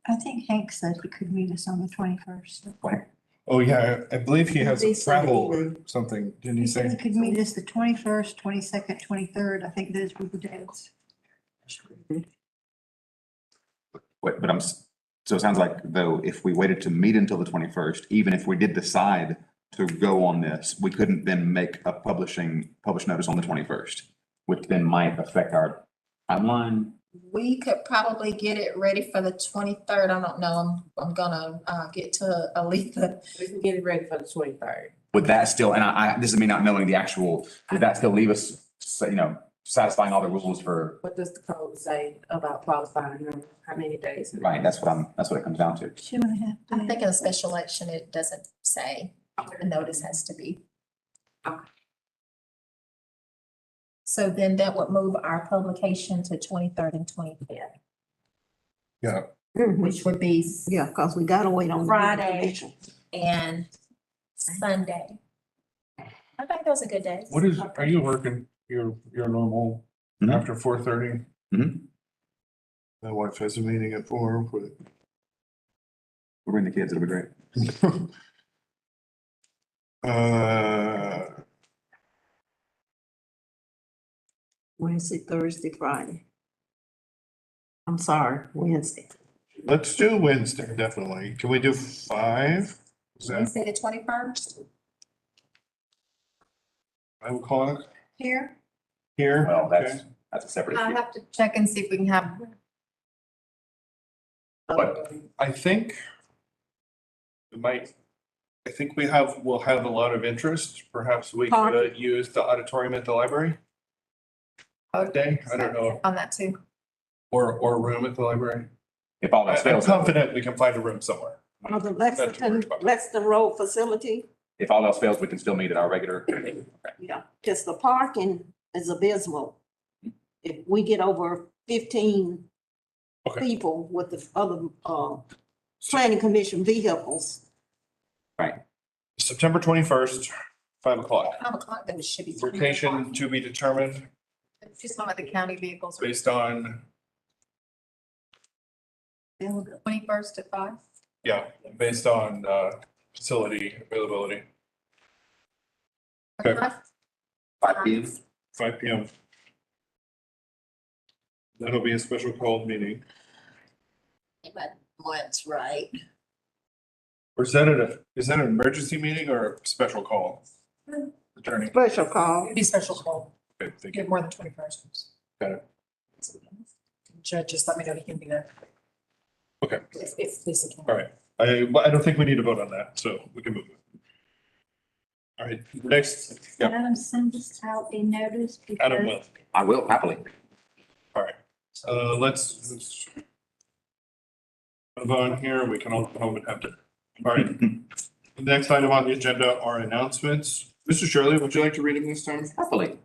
I think Hank said he could meet us on the 21st. Oh, yeah, I believe he has He a said travel or evening. something, didn't He he said he say? could meet us the 21st, 22nd, 23rd. I think those were the dates. But so it sounds like though, if we waited to meet until the 21st, even if we did decide to go on this, we couldn't then make a published notice on the 21st, which then might affect our timeline. We could probably get it ready for the 23rd. I don't know. I'm gonna get to Aletha. We can get it ready for the 23rd. Would that still, and this is me not knowing the actual, would that still leave us, satisfying all the rules for, What does the code say about qualifying and how many days? right, that's what it comes down to. 2.5 I days. think in a special election, it doesn't say where the notice has to be. So then that would move our publication to 23rd and 25th, Yeah, which would be Yeah, because we gotta wait on. the Friday. information. and Sunday. I think those are good days. are you working your normal Mhm. after 4:30? Mhm. My wife has a meeting at 4. We'll bring the kids, it'll be great. Wednesday, Thursday, Friday. I'm sorry, Wednesday. Let's do Wednesday, definitely. Can we do 5? Is that Wednesday, the 21st? 5 o'clock Here, here? Well, Okay. that's a separate I'll issue. have to check and see if we can have, But I think it might, I think we'll have a lot of interest. Perhaps we could use the auditorium at the library that day. I don't know, on that too. or a room at the library. If all else I'm fails, confident we can find a room somewhere. Or the That's what we're talking about. Lexington Road facility, if all else fails, we can still meet at our regular. yeah, because the parking is abysmal. If we get over 15 Okay. people with the other, planning commission vehicles, September 21st, 5 o'clock. 5 o'clock, then it should be. Location to be determined She's talking about the county vehicles. based on, 21st at 5. yeah, based on, facility availability. Okay. 5 p.m. 5 p.m. That'll be a special called meeting. but once, right? Or is that an emergency meeting or a special call? Attorney. special call. It'd be special call, Okay, thank you. get more than 21st. Got it. Judge, just let me know he can be there. Okay, If Lisa can. all right. I don't think we need to vote on that, so we can move it. All right, next, yeah, Adam, send us out a notice Adam because will. I will happily. All right, let's move on here. We can all go home and have dinner. All right. The next item on the agenda are announcements. Mr. Shirley, would you like to read them this time? Happily.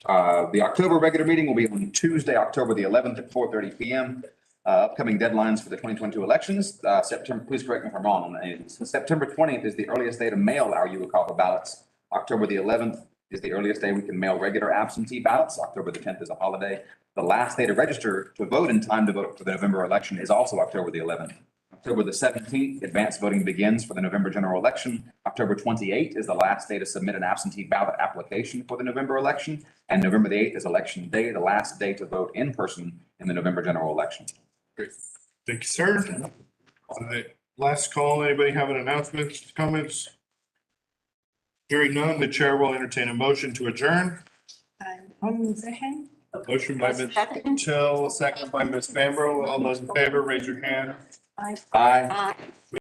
The October regular meeting will be on Tuesday, October the 11th at 4:30 p.m. Upcoming deadlines for the 2022 elections, September, please correct me if I'm wrong on that. September 20th is the earliest day to mail our UOCAVA ballots. October the 11th is the earliest day we can mail regular absentee ballots. October the 10th is a holiday. The last day to register to vote in time to vote for the November election is also October the 11th. October the 17th, advanced voting begins for the November general election. October 28th is the last day to submit an absentee ballot application for the November election. And November the 8th is election day, the last day to vote in person in the November general election. Great. Thank you, sir. All right, last call. Anybody have an announcement, comments? Hearing none, the chair will entertain a motion to adjourn. Motion by Ms. Till, second by Ms. Fambro. All those in favor, raise your hand. Aye.